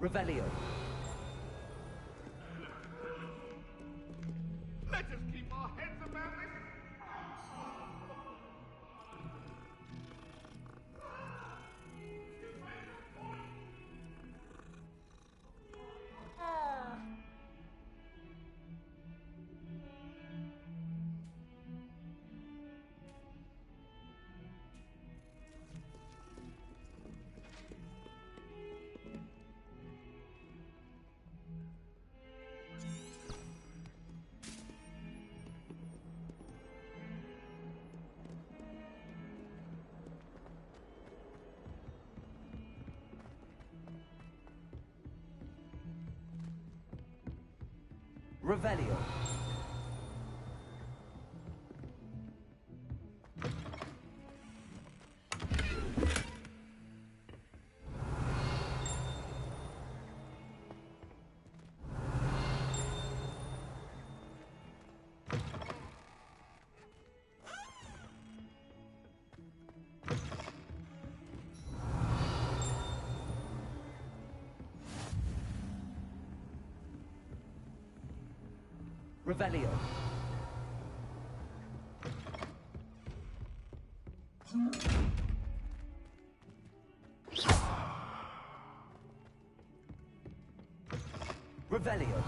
Revelio. Let us keep our heads about this. Revelio. Revelio. Revelio.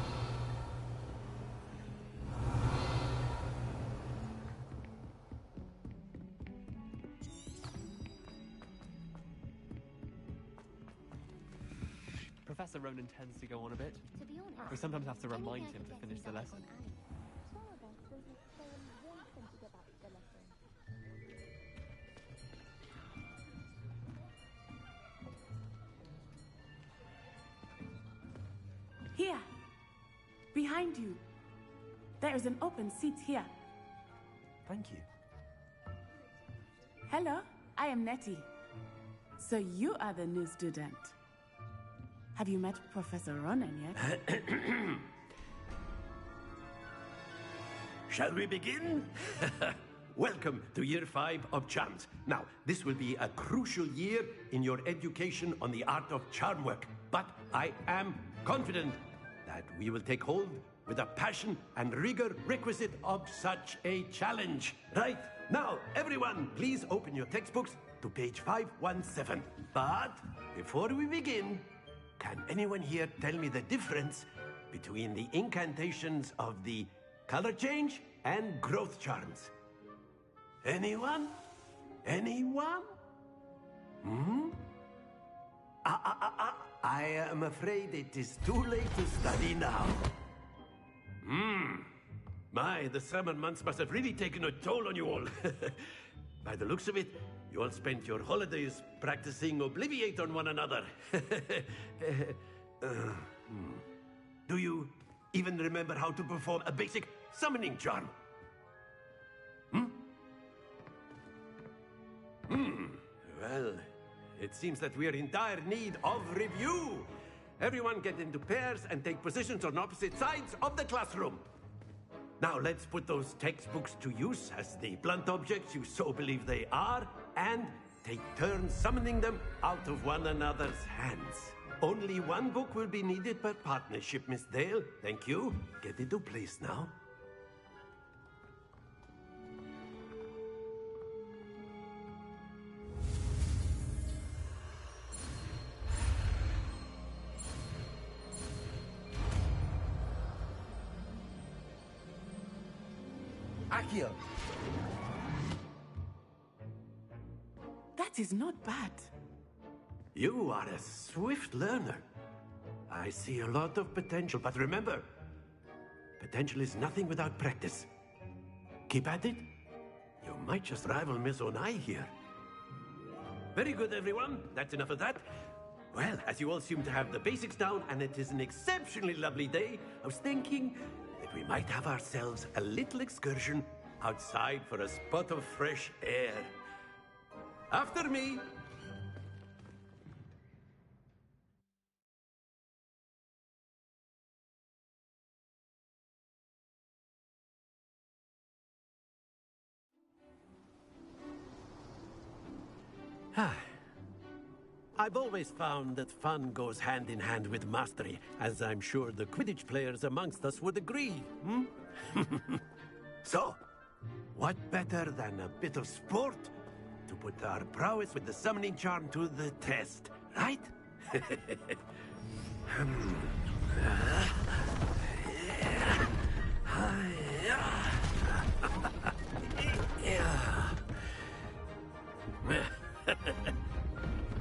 Professor Ronan tends to go on a bit. To be honest, We sometimes have to remind him to finish the lesson. Here. Behind you. There is an open seat here. Thank you. Hello, I am Nettie. So you are the new student. Have you met Professor Ronan yet? Shall we begin? Welcome to Year 5 of Charms. Now, this will be a crucial year in your education on the art of charm work, but I am confident that we will take hold with the passion and rigor requisite of such a challenge. Right, now, everyone, please open your textbooks to page 517. But before we begin, can anyone here tell me the difference between the incantations of the color change and growth charms? Anyone? Anyone? Hmm? I am afraid it is too late to study now. My, the summer months must have really taken a toll on you all. By the looks of it, you all spent your holidays practicing Obliviate on one another. Do you even remember how to perform a basic summoning charm? Well, it seems that we are in dire need of review. Everyone get into pairs and take positions on opposite sides of the classroom. Now let's put those textbooks to use as the blunt objects you so believe they are, and take turns summoning them out of one another's hands. Only one book will be needed per partnership, Miss Dale. Thank you. Get into place now. Accio! That is not bad. You are a swift learner. I see a lot of potential, but remember, potential is nothing without practice. Keep at it. You might just rival Miss Onai here. Very good, everyone. That's enough of that. Well, as you all seem to have the basics down, and it is an exceptionally lovely day, I was thinking that we might have ourselves a little excursion outside for a spot of fresh air. After me. I've always found that fun goes hand in hand with mastery, as I'm sure the Quidditch players amongst us would agree. So, what better than a bit of sport to put our prowess with the summoning charm to the test, right?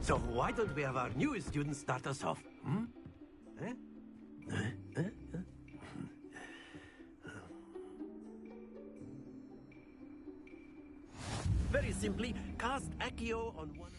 So why don't we have our newest student start us off? Very simply, cast Accio on one...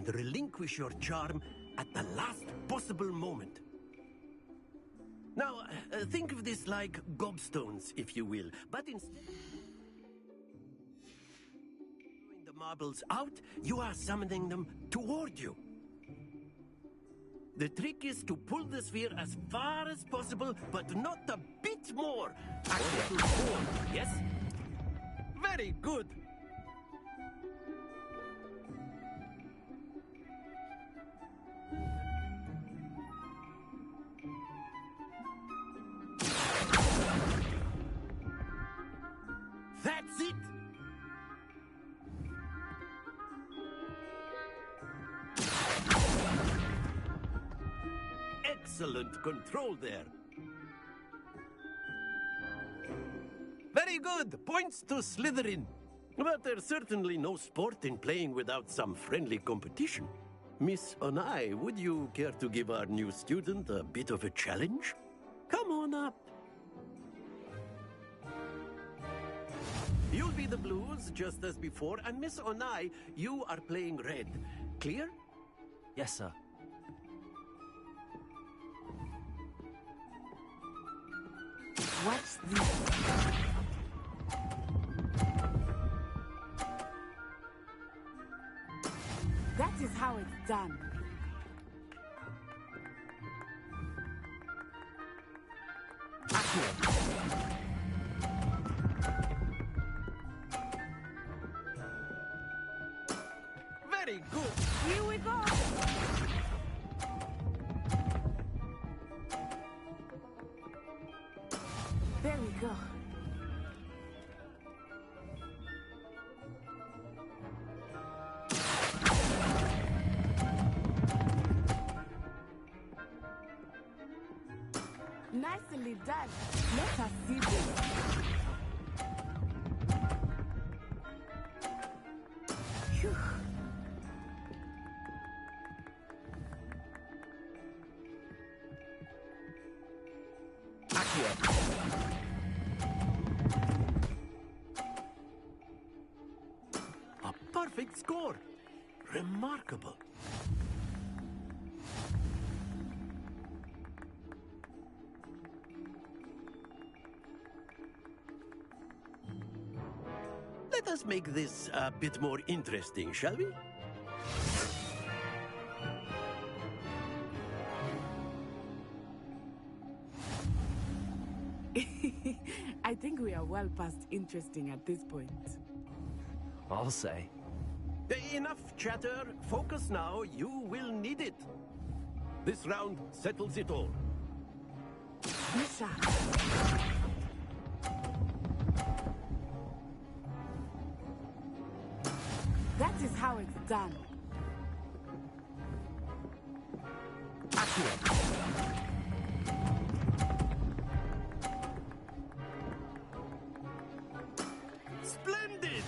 and relinquish your charm at the last possible moment. Now, think of this like gobstones, if you will, but instead of throwing the marbles out, you are summoning them toward you. The trick is to pull the sphere as far as possible, but not a bit more. A little forward, yes? Very good. That's it! Excellent control there. Very good. Points to Slytherin. But there's certainly no sport in playing without some friendly competition. Miss Onai, would you care to give our new student a bit of a challenge? Come on up. You'll be the blues, just as before, and Miss Onai, you are playing red. Clear? Yes, sir. What's this? That is how it's done. Very good. Here we go. There we go. Nicely done. Let us see this. Phew. A perfect score. Remarkable. Let us make this a bit more interesting, shall we? I think we are well past interesting at this point. I'll say. Enough chatter. Focus now. You will need it. This round settles it all. Misha. That is how it's done. Splendid!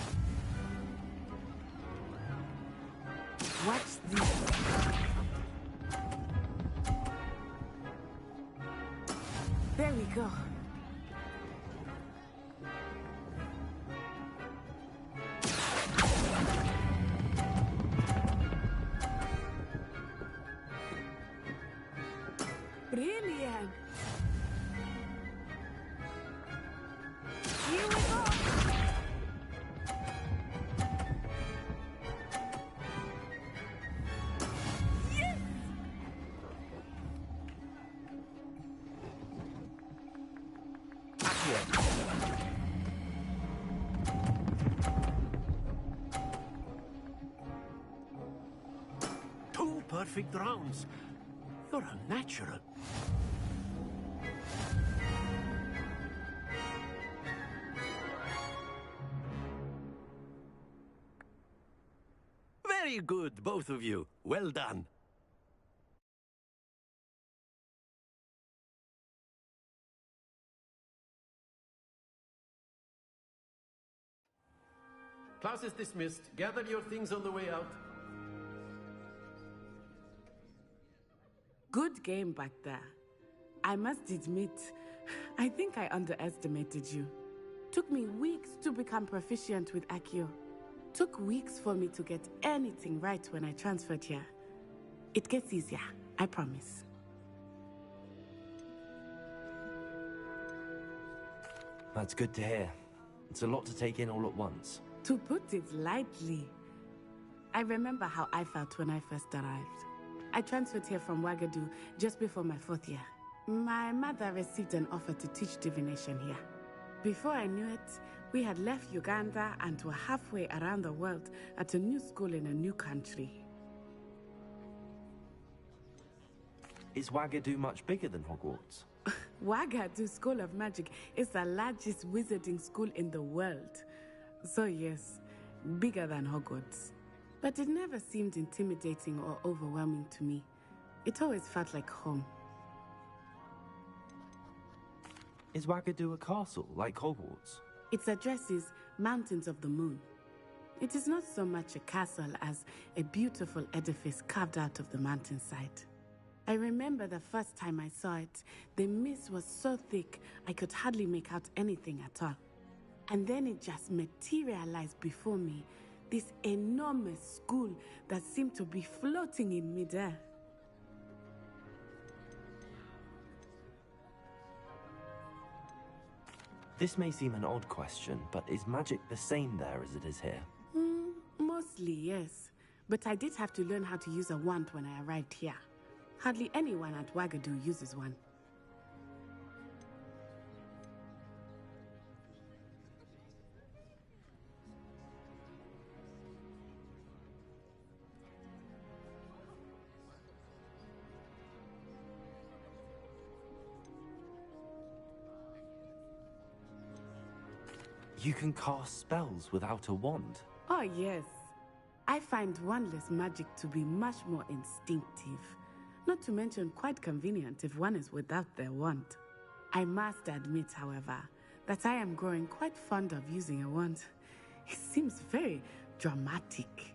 Watch this. There we go. Brilliant. Here we go. Yes! Two perfect rounds. You're a natural. Very good, both of you. Well done. Class is dismissed. Gather your things on the way out. Good game back there. I must admit, I think I underestimated you. Took me weeks to become proficient with Accio. Took weeks for me to get anything right when I transferred here. It gets easier, I promise. That's good to hear. It's a lot to take in all at once. To put it lightly, I remember how I felt when I first arrived. I transferred here from Wagadu just before my 4th year. My mother received an offer to teach divination here. Before I knew it, we had left Uganda and were halfway around the world at a new school in a new country. Is Wagadu much bigger than Hogwarts? Wagadu School of Magic is the largest wizarding school in the world. So yes, bigger than Hogwarts. But it never seemed intimidating or overwhelming to me. It always felt like home. Is Wagadu a castle like Hogwarts? Its address is Mountains of the Moon. It is not so much a castle as a beautiful edifice carved out of the mountainside. I remember the first time I saw it, the mist was so thick I could hardly make out anything at all. And then it just materialized before me, this enormous school that seemed to be floating in midair. This may seem an odd question, but is magic the same there as it is here? Mostly, yes. But I did have to learn how to use a wand when I arrived here. Hardly anyone at Wagadu uses one. You can cast spells without a wand? Oh, yes. I find wandless magic to be much more instinctive. Not to mention quite convenient if one is without their wand. I must admit, however, that I am growing quite fond of using a wand. It seems very dramatic.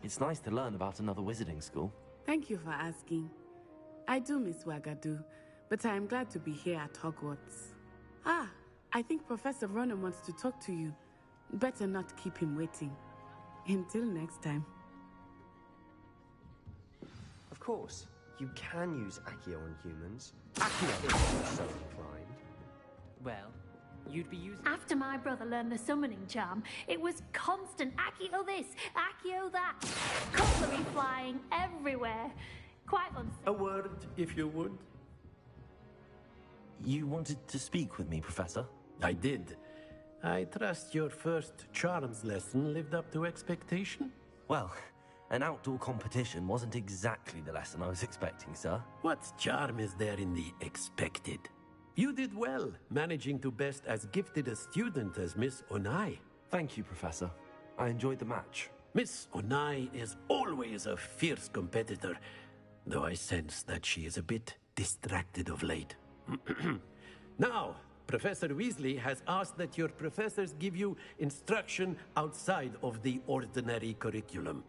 It's nice to learn about another wizarding school. Thank you for asking. I do miss Wagadu, but I am glad to be here at Hogwarts. Ah, I think Professor Ronan wants to talk to you. Better not keep him waiting. Until next time. Of course, you can use Accio on humans. Accio is so inclined. Well, you'd be using... After my brother learned the summoning charm, it was constant Accio this, Accio that. Cutlery flying everywhere. Quite unsafe. A word, if you would. You wanted to speak with me, Professor? I did. I trust your first charms lesson lived up to expectation? Well, an outdoor competition wasn't exactly the lesson I was expecting, sir. What charm is there in the expected? You did well, managing to best as gifted a student as Miss Onai. Thank you, Professor. I enjoyed the match. Miss Onai is always a fierce competitor, though I sense that she is a bit distracted of late. Now, Professor Weasley has asked that your professors give you instruction outside of the ordinary curriculum.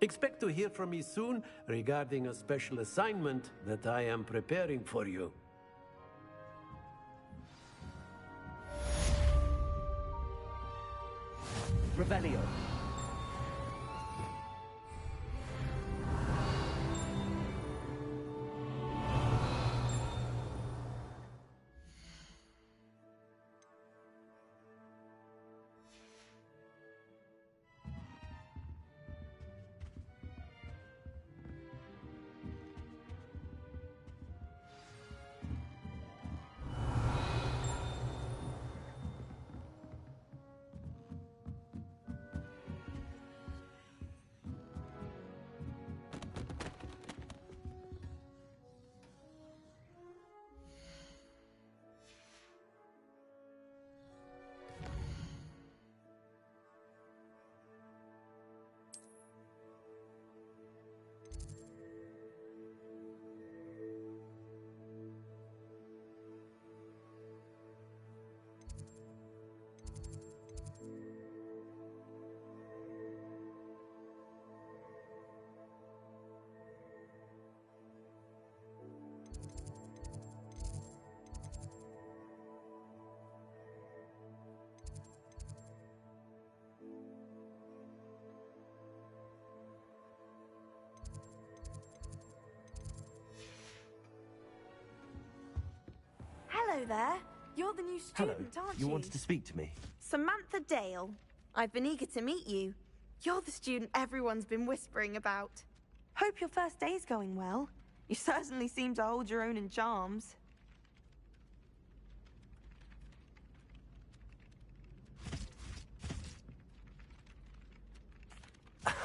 Expect to hear from me soon regarding a special assignment that I am preparing for you. Revelio. Hello there. You're the new student, aren't you? You wanted to speak to me? Samantha Dale. I've been eager to meet you. You're the student everyone's been whispering about. Hope your first day's going well. You certainly seem to hold your own in charms.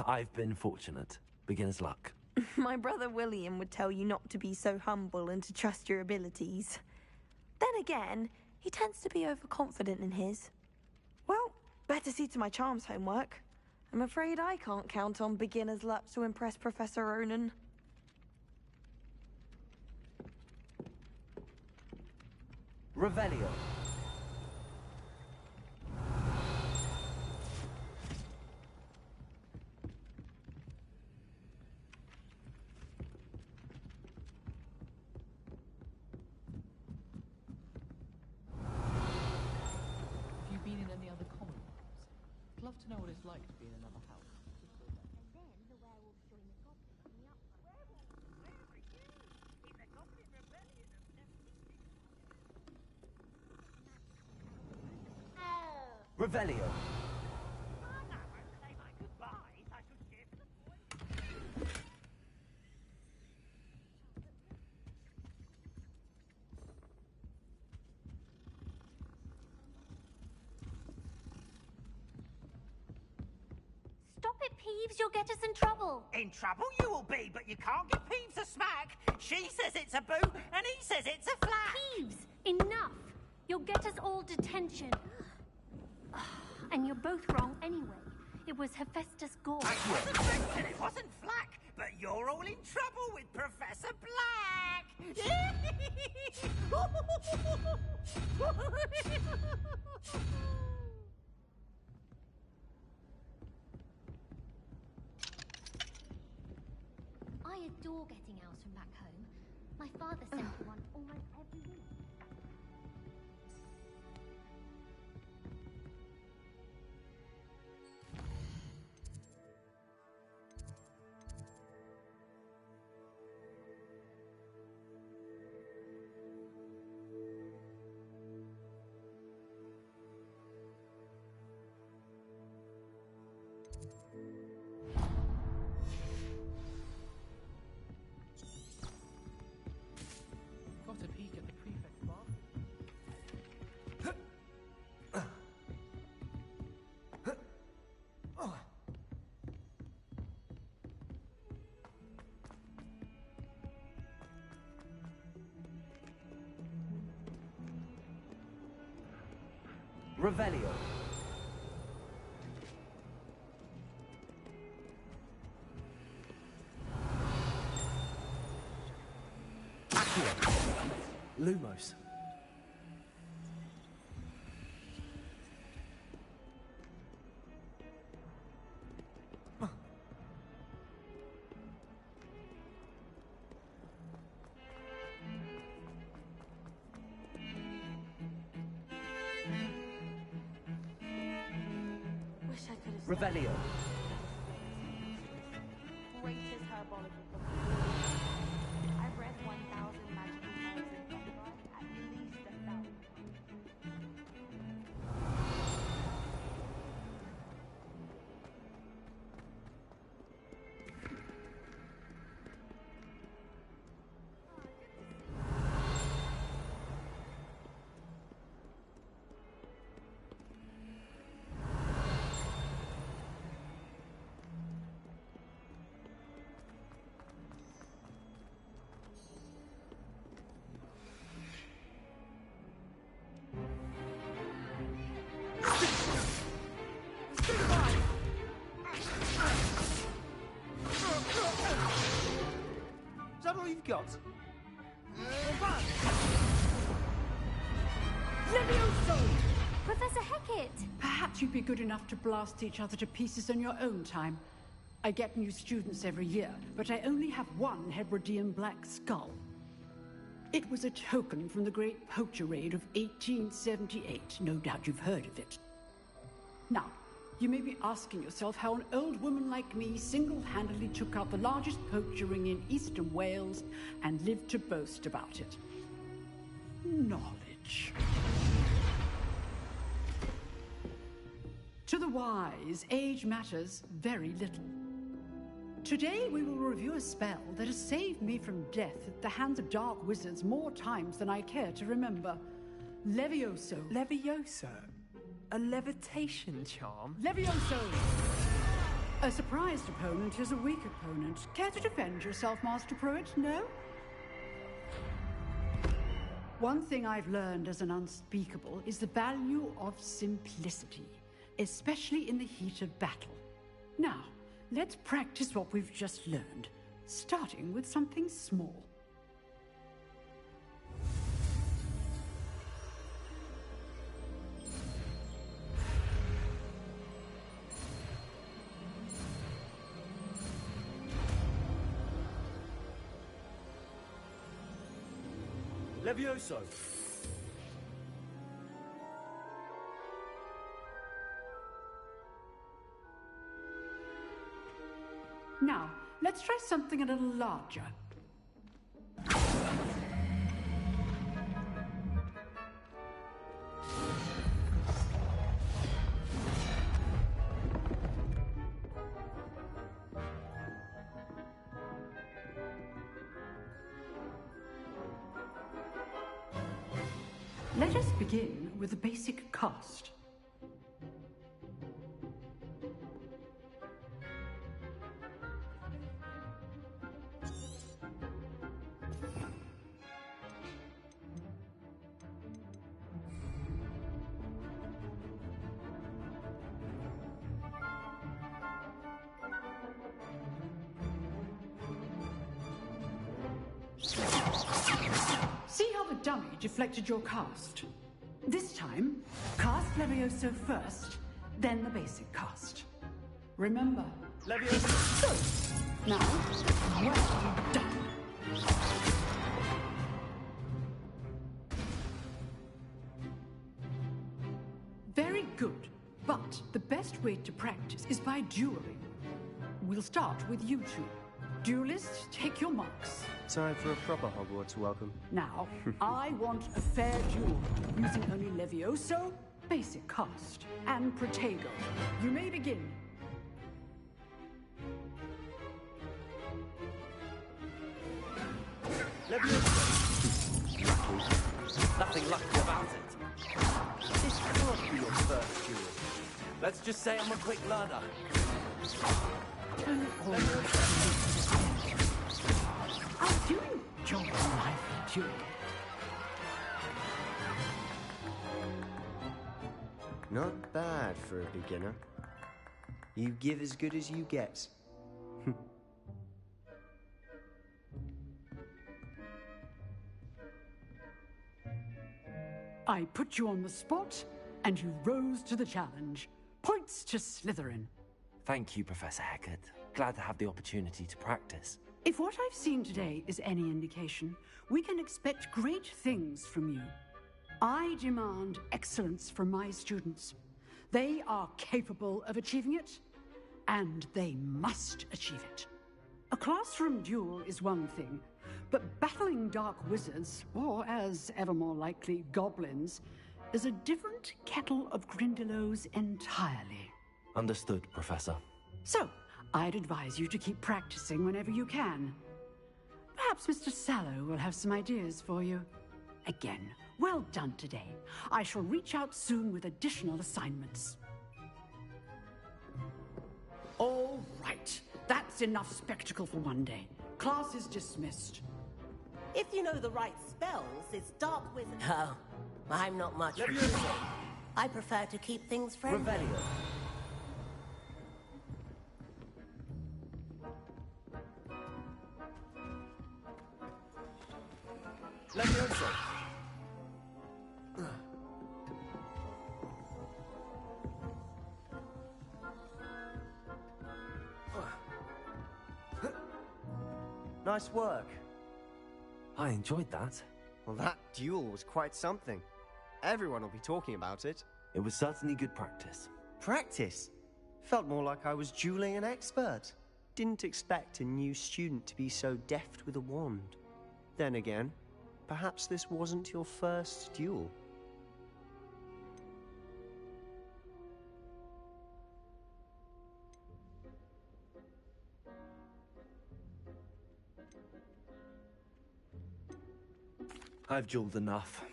I've been fortunate. Beginner's luck. My brother William would tell you not to be so humble and to trust your abilities. Then again, he tends to be overconfident in his. Well, better see to my charms homework. I'm afraid I can't count on beginner's luck to impress Professor Ronan. Revelio. Have you been in any other common rooms? I'd love to know what it's like to be in another house. Revelio. Stop it, Peeves. You'll get us in trouble. In trouble you will be, but you can't give Peeves a smack. She says it's a boo, and he says it's a flat. Peeves, enough. You'll get us all detention. And you're both wrong anyway. It was Hephaestus Gore. I wasn't mentioned, it wasn't Flack, but you're all in trouble with Professor Black. I adore getting owls from back home. My father sent me one almost every week. Got a peek at the prefect's bar? Revelio. Lumos. Wish I could have Revelio. Greatest herbology book. I've read 1,000 magical herbs in Denver, at least 1,000. Is that all you've got? Levioso! Professor Hecat! Perhaps you'd be good enough to blast each other to pieces in your own time. I get new students every year, but I only have one Hebridean black skull. It was a token from the Great Poacher Raid of 1878. No doubt you've heard of it. Now, you may be asking yourself how an old woman like me single-handedly took out the largest poacher ring in eastern Wales and lived to boast about it. Knowledge. much. To the wise, age matters very little. Today we will review a spell that has saved me from death at the hands of dark wizards more times than I care to remember. Levioso. Levioso? A levitation charm? Levioso! A surprised opponent is a weak opponent. Care to defend yourself, Master Pruitt? No? One thing I've learned as an unspeakable is the value of simplicity, especially in the heat of battle. Now, let's practice what we've just learned, starting with something small. Levioso! Now, let's try something a little larger. Let us begin with the basic cast. See how the dummy deflected your cast? This time, cast Levioso first, then the basic cast. Remember, Levioso. Good. Now, well done. Very good, but the best way to practice is by dueling. We'll start with you two. Duelists, take your marks. Time for a proper Hogwarts welcome. Now, I want a fair duel, using only Levioso, basic cast, and Protego. You may begin. Levioso! Nothing lucky about it. This can't be your first duel. Let's just say I'm a quick learner. I do enjoy life duel. Not bad for a beginner. You give as good as you get. I put you on the spot, and you rose to the challenge. Points to Slytherin. Thank you, Professor Hecat. Glad to have the opportunity to practice. If what I've seen today is any indication, we can expect great things from you. I demand excellence from my students. They are capable of achieving it, and they must achieve it. A classroom duel is one thing, but battling dark wizards, or as ever more likely, goblins, is a different kettle of Grindylows entirely. Understood, Professor. So, I'd advise you to keep practicing whenever you can. Perhaps Mr. Sallow will have some ideas for you. Again, well done today. I shall reach out soon with additional assignments. All right. That's enough spectacle for one day. Class is dismissed. If you know the right spells, it's dark wizard. Oh, I'm not much for Levioso. I prefer to keep things friendly. Revelio. Levioso. Nice work. I enjoyed that. Well, that duel was quite something. Everyone will be talking about it. It was certainly good practice. Practice? Felt more like I was dueling an expert. Didn't expect a new student to be so deft with a wand. Then again, perhaps this wasn't your first duel. I've jeweled enough.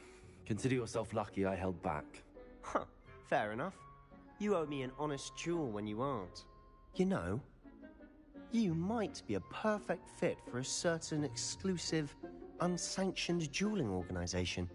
Consider yourself lucky I held back. Huh, fair enough. You owe me an honest jewel when you aren't. You know, you might be a perfect fit for a certain exclusive, unsanctioned dueling organization.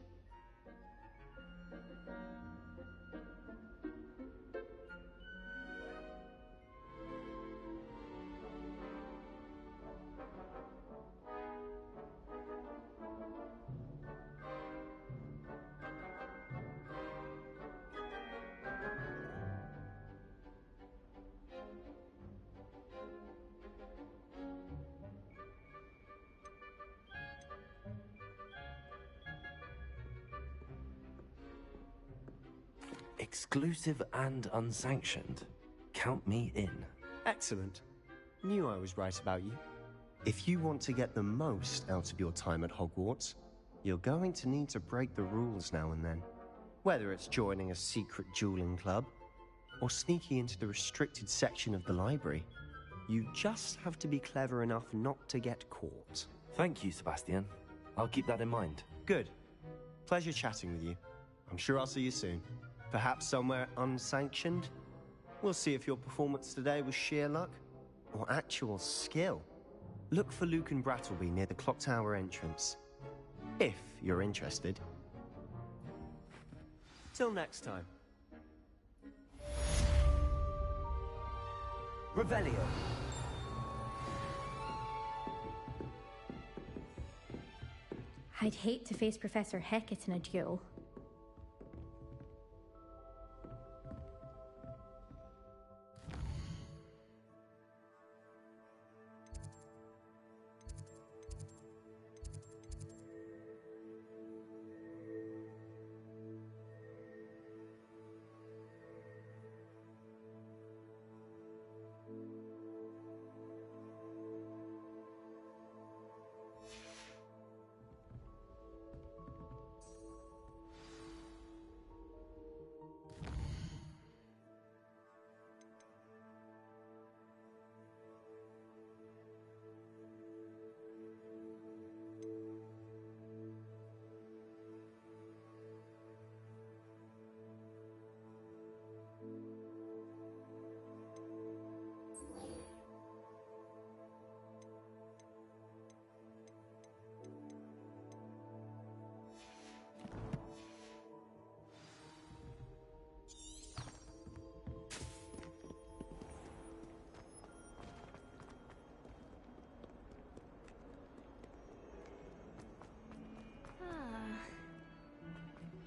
Exclusive and unsanctioned. Count me in. Excellent. Knew I was right about you. If you want to get the most out of your time at Hogwarts, you're going to need to break the rules now and then. Whether it's joining a secret dueling club, or sneaking into the restricted section of the library, you just have to be clever enough not to get caught. Thank you, Sebastian. I'll keep that in mind. Good. Pleasure chatting with you. I'm sure I'll see you soon. Perhaps somewhere unsanctioned? We'll see if your performance today was sheer luck or actual skill. Look for Luke and Brattleby near the clock tower entrance, if you're interested. Till next time. Revelio. I'd hate to face Professor Hecat in a duel.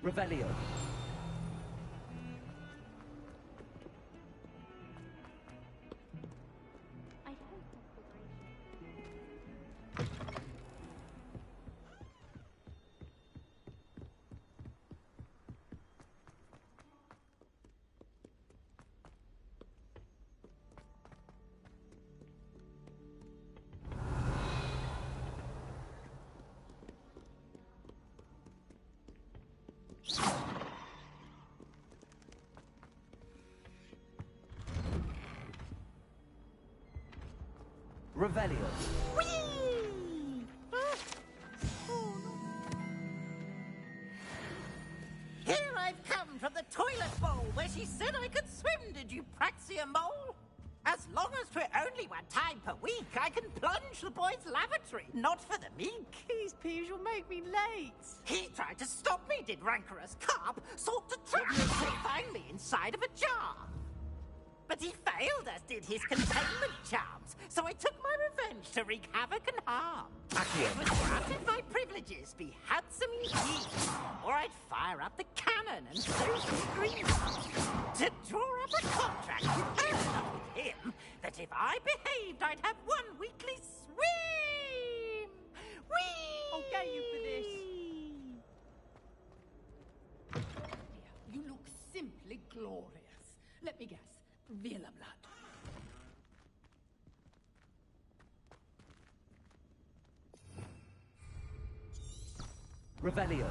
Revelio. Revelio. Here I've come from the toilet bowl where she said I could swim, did you praxia mole? As long as 'twere only one time per week, I can plunge the boy's lavatory, not for the meek. These peas will make me late. He tried to stop me, did rancorous carp, sought to trap me till finally inside of a jar. But he failed, as did his containment charms, so I took my revenge to wreak havoc and harm. It was granted my privileges be handsomely used, or I'd fire up the cannon and sow some green to draw up a contract with him that if I behaved, I'd have one weekly swim. Whee! I'll get you for this. You look simply glorious. Let me guess. Villa blood. Revelio.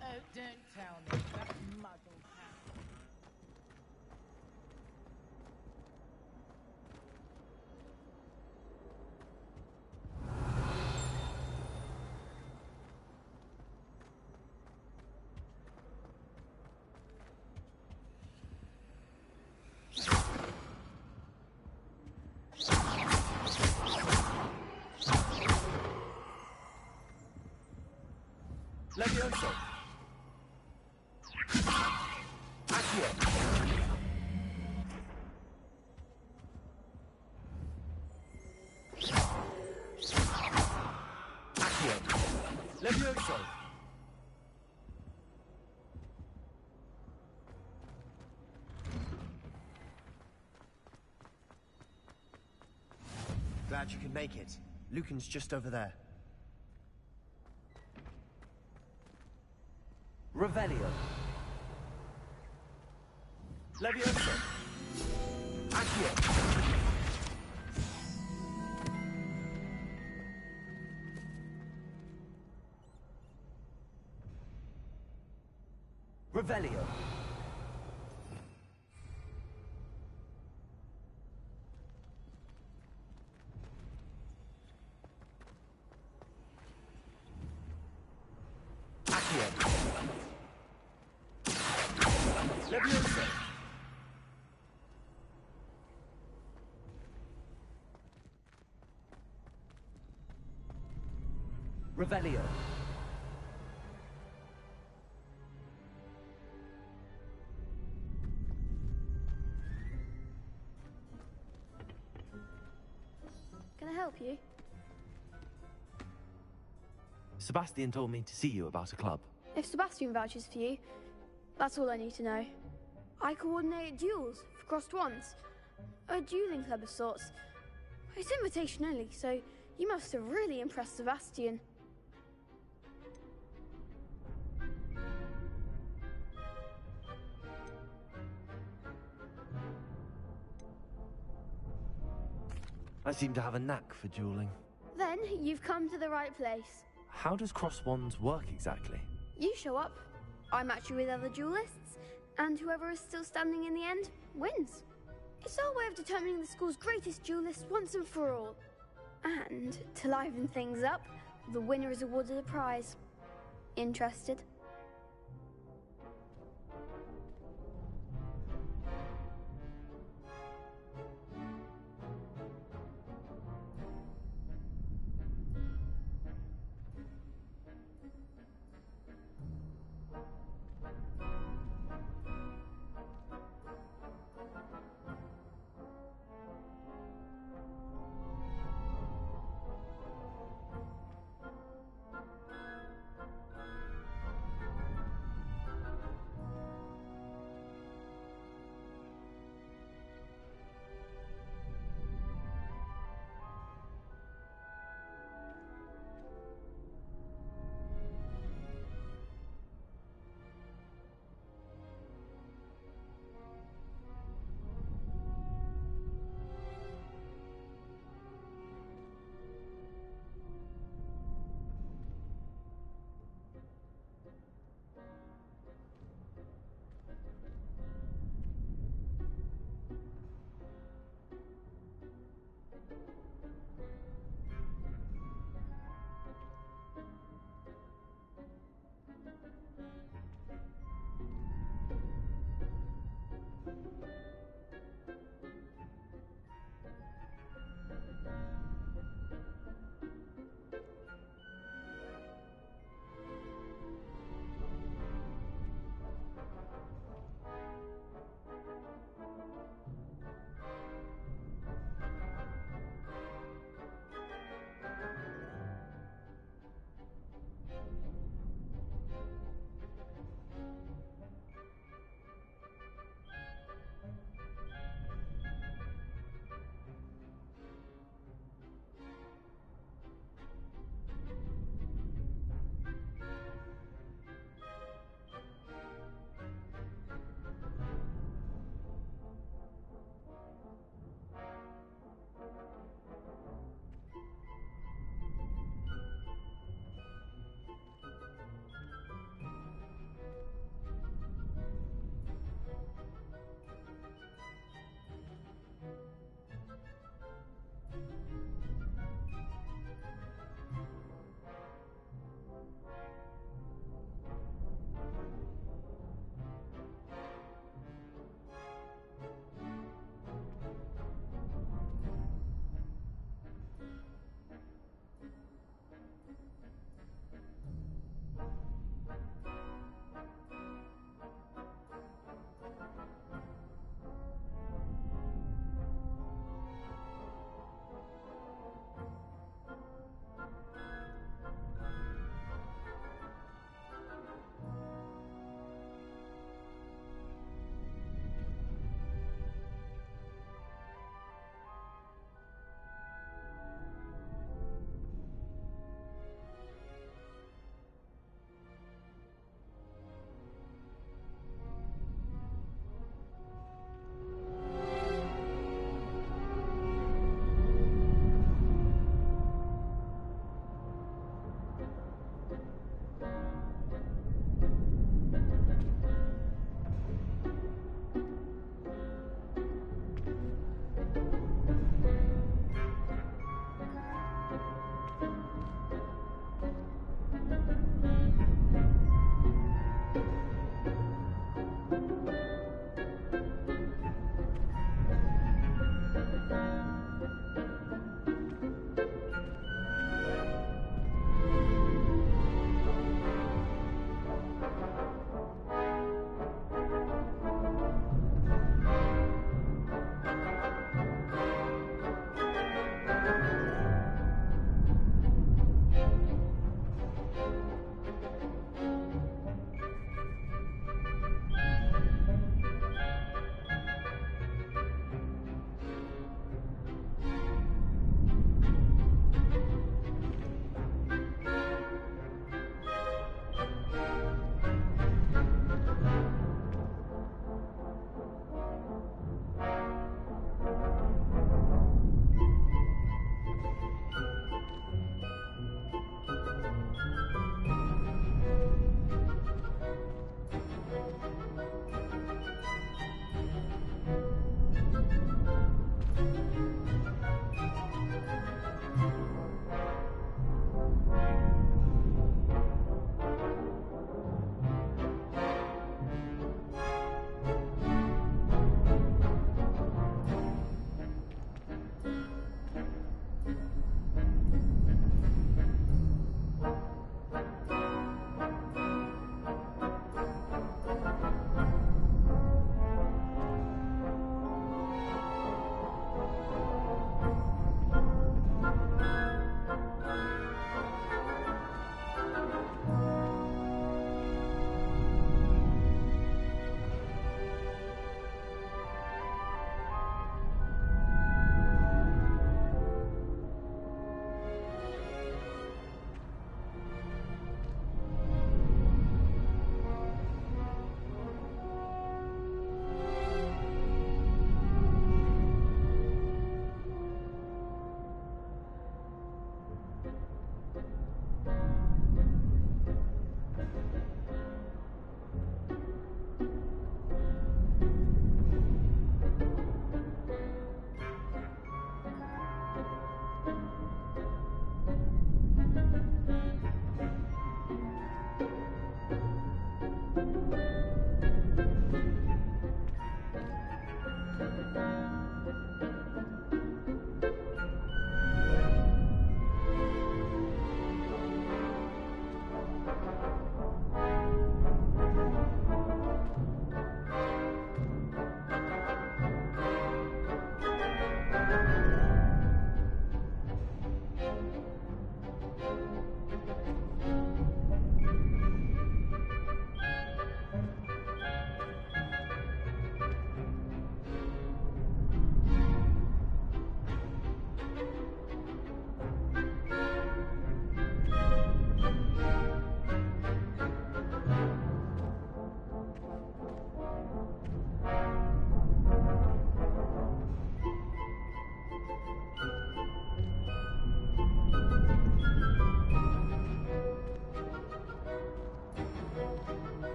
Oh, don't tell me that muggle cat. Levioso! Accio! Accio! Levioso! Glad you could make it. Lucan's just over there. Revelio. Levioso. Accio. Revelio. Accio. Levioso. Revelio. Can I help you? Sebastian told me to see you about a club. If Sebastian vouches for you, that's all I need to know. I coordinate duels for crossed ones. A dueling club of sorts. It's invitation only, so you must have really impressed Sebastian. I seem to have a knack for dueling. Then you've come to the right place. How does cross wands work exactly? You show up, I match you with other duelists, and whoever is still standing in the end wins. It's our way of determining the school's greatest duelist once and for all. And to liven things up, the winner is awarded a prize. Interested?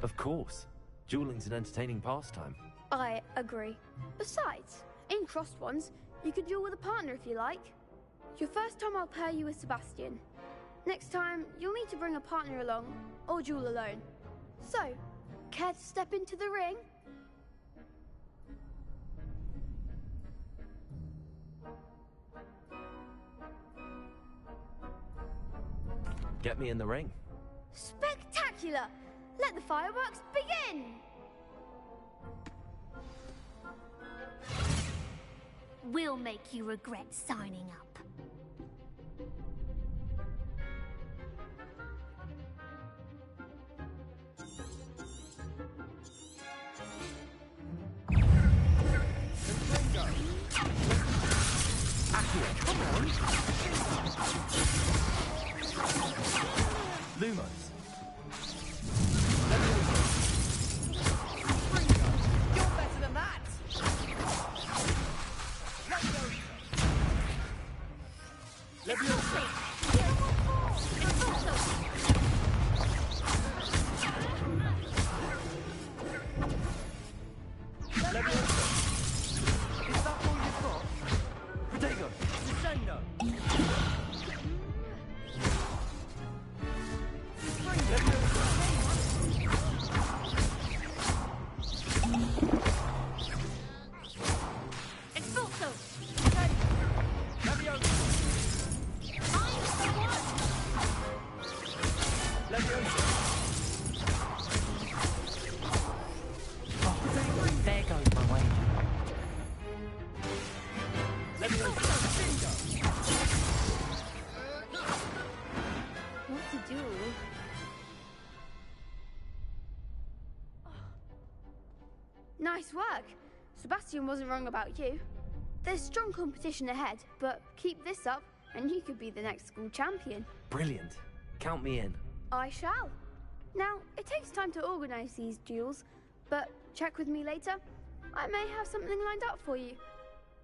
Of course. Dueling's an entertaining pastime. I agree. Besides, in crossed ones, you could duel with a partner if you like. Your first time I'll pair you with Sebastian. Next time, you'll need to bring a partner along, or duel alone. So, care to step into the ring? Get me in the ring. Spectacular! Let the fireworks begin! We'll make you regret signing up. Come on! Lumos. You're better than that! Leviosa. Is that all you've got? Protego. Descendo! Expulso! Leviosa! Leviosa! There goes my wager. What to do? Nice work. Sebastian wasn't wrong about you. There's strong competition ahead, but keep this up and you could be the next school champion. Brilliant. Count me in. I shall. Now, it takes time to organize these duels, but check with me later. I may have something lined up for you.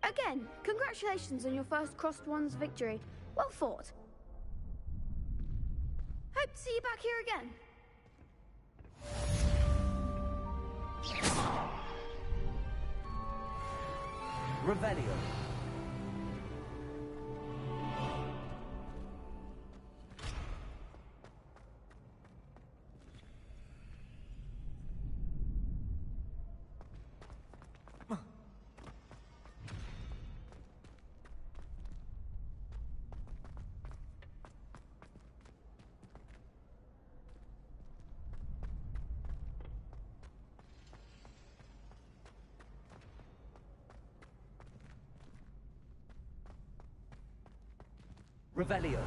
Again, congratulations on your first Crossed Ones victory. Well fought. Hope to see you back here again. Revelio. Revelio.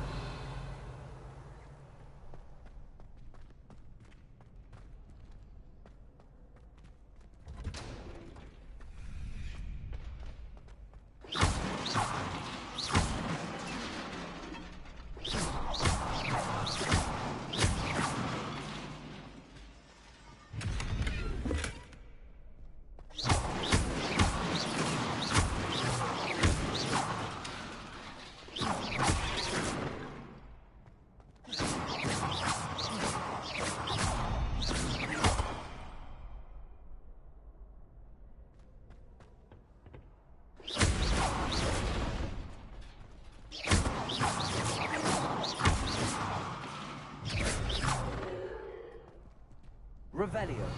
Revelio.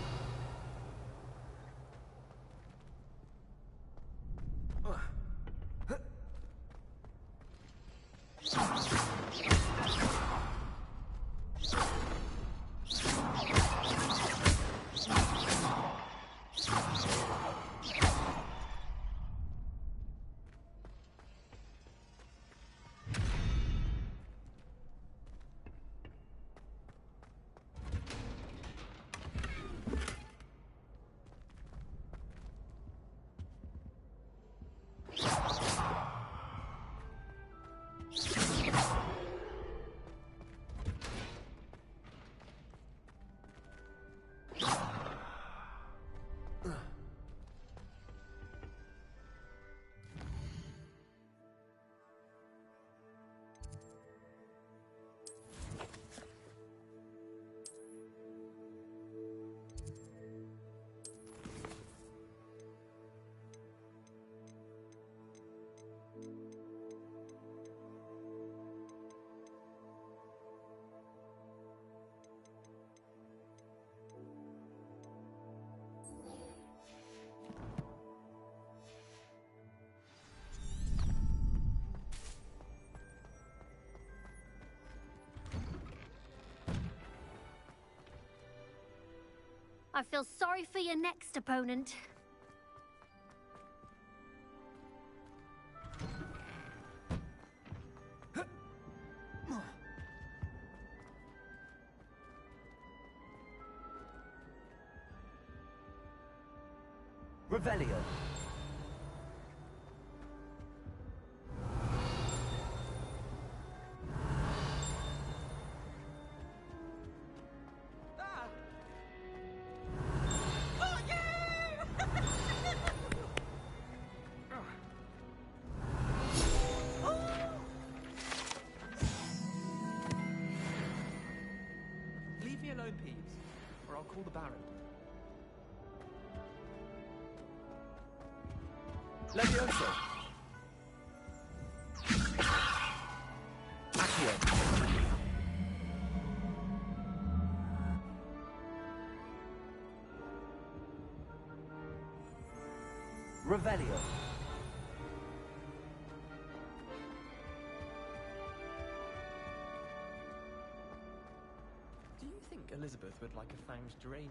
I feel sorry for your next opponent. Revelio. Leave me alone, Peeves, or I'll call the Baron. Levioso. Accio. Revelio. Do you think Elizabeth would like a fanged geranium?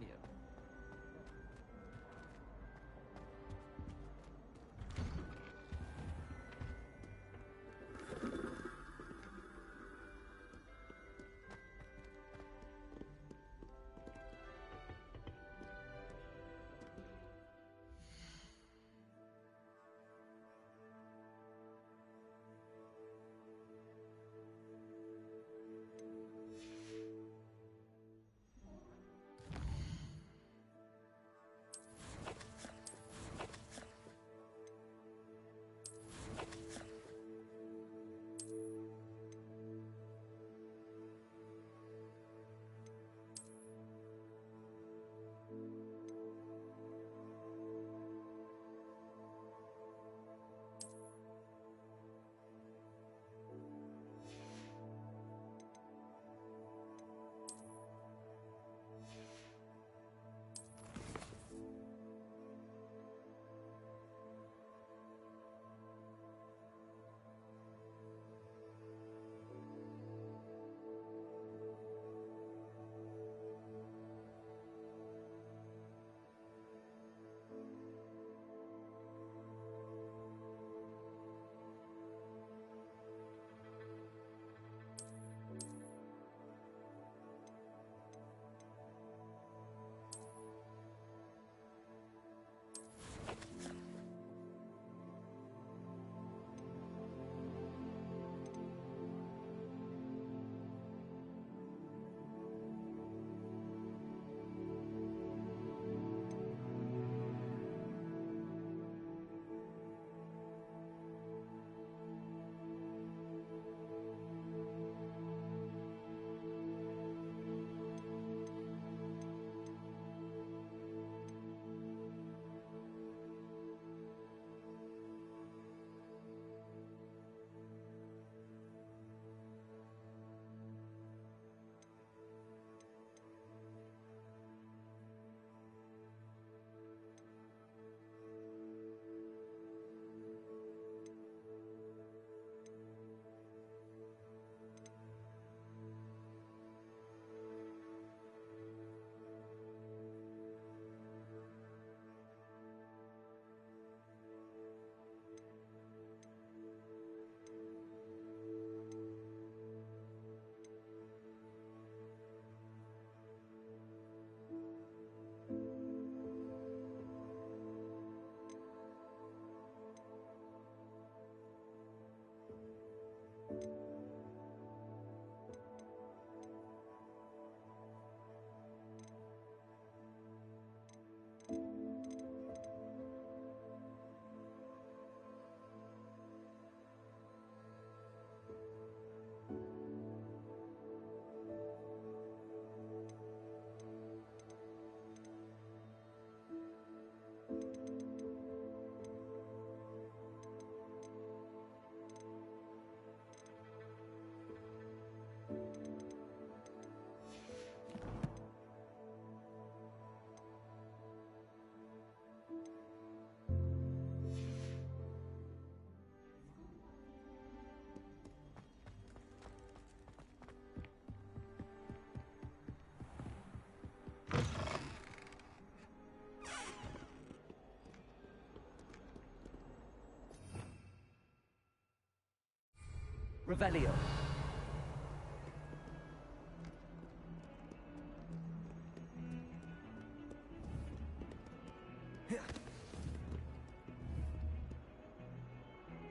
Revelio.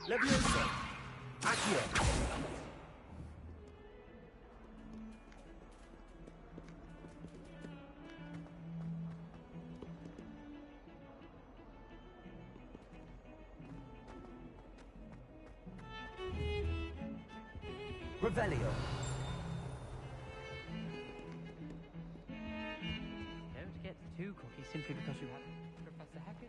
Levioso. Accio. Revelio. Don't get too cocky simply because you have Professor Hackett.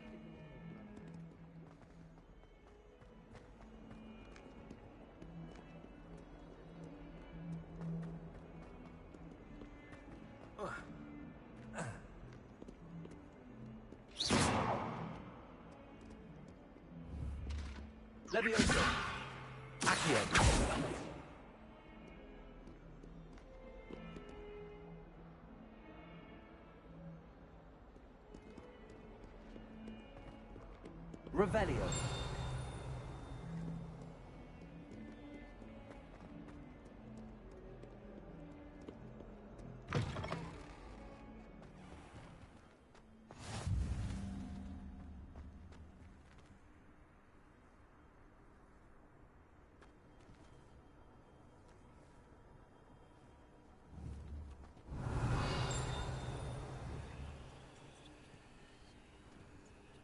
Levioso. Accio. Revelio.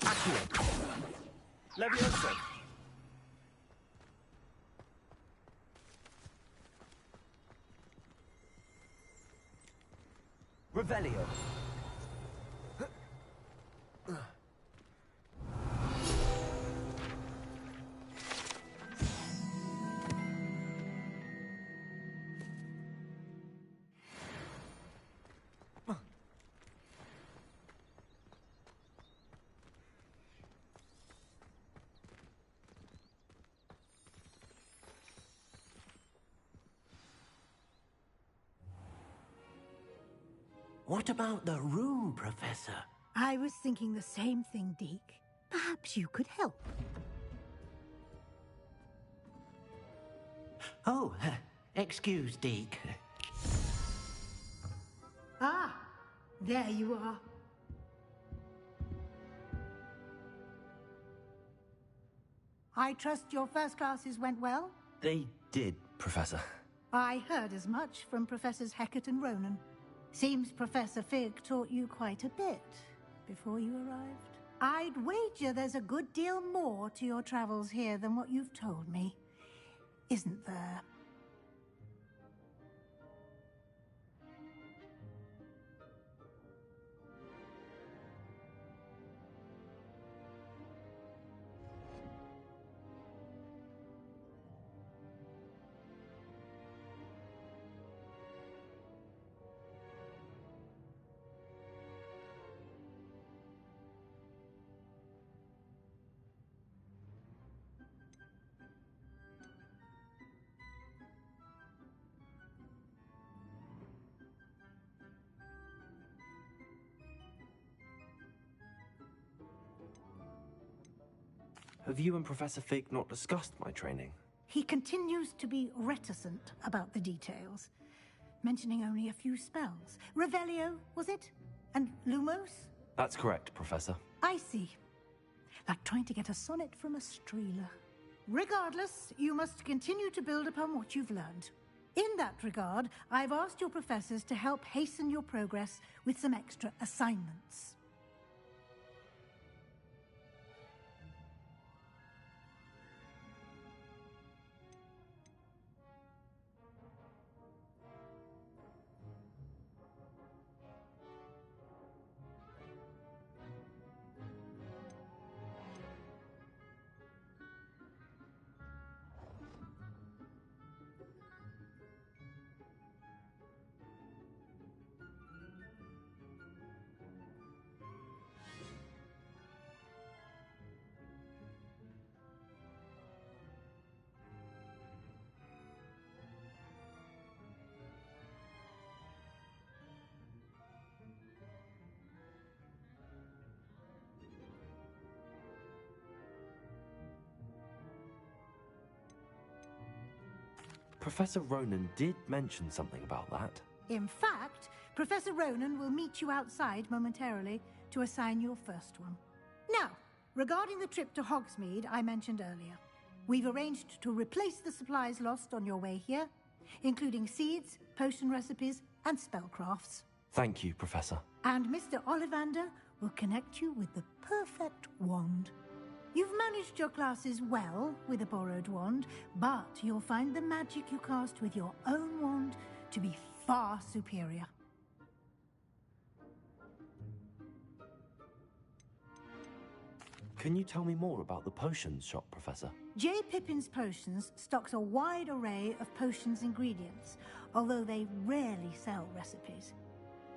Accio. Levioso. Revelio. What about the room, Professor? I was thinking the same thing, Deke. Perhaps you could help. Oh, excuse, Deke. Ah, there you are. I trust your first classes went well? They did, Professor. I heard as much from Professors Hackett and Ronan. Seems Professor Fig taught you quite a bit before you arrived. I'd wager there's a good deal more to your travels here than what you've told me. Isn't there? Have you and Professor Fig not discussed my training? He continues to be reticent about the details, mentioning only a few spells. Revelio, was it? And Lumos? That's correct, Professor. I see. Like trying to get a sonnet from a streeler. Regardless, you must continue to build upon what you've learned. In that regard, I've asked your professors to help hasten your progress with some extra assignments. Professor Ronan did mention something about that. In fact, Professor Ronan will meet you outside momentarily to assign your first one. Now, regarding the trip to Hogsmeade I mentioned earlier, we've arranged to replace the supplies lost on your way here, including seeds, potion recipes, and spellcrafts. Thank you, Professor. And Mr. Ollivander will connect you with the perfect wand. You've managed your classes well with a borrowed wand, but you'll find the magic you cast with your own wand to be far superior. Can you tell me more about the potions shop, Professor? J. Pippin's Potions stocks a wide array of potions ingredients, although they rarely sell recipes.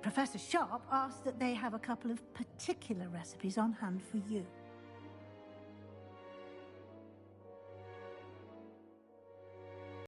Professor Sharp asked that they have a couple of particular recipes on hand for you.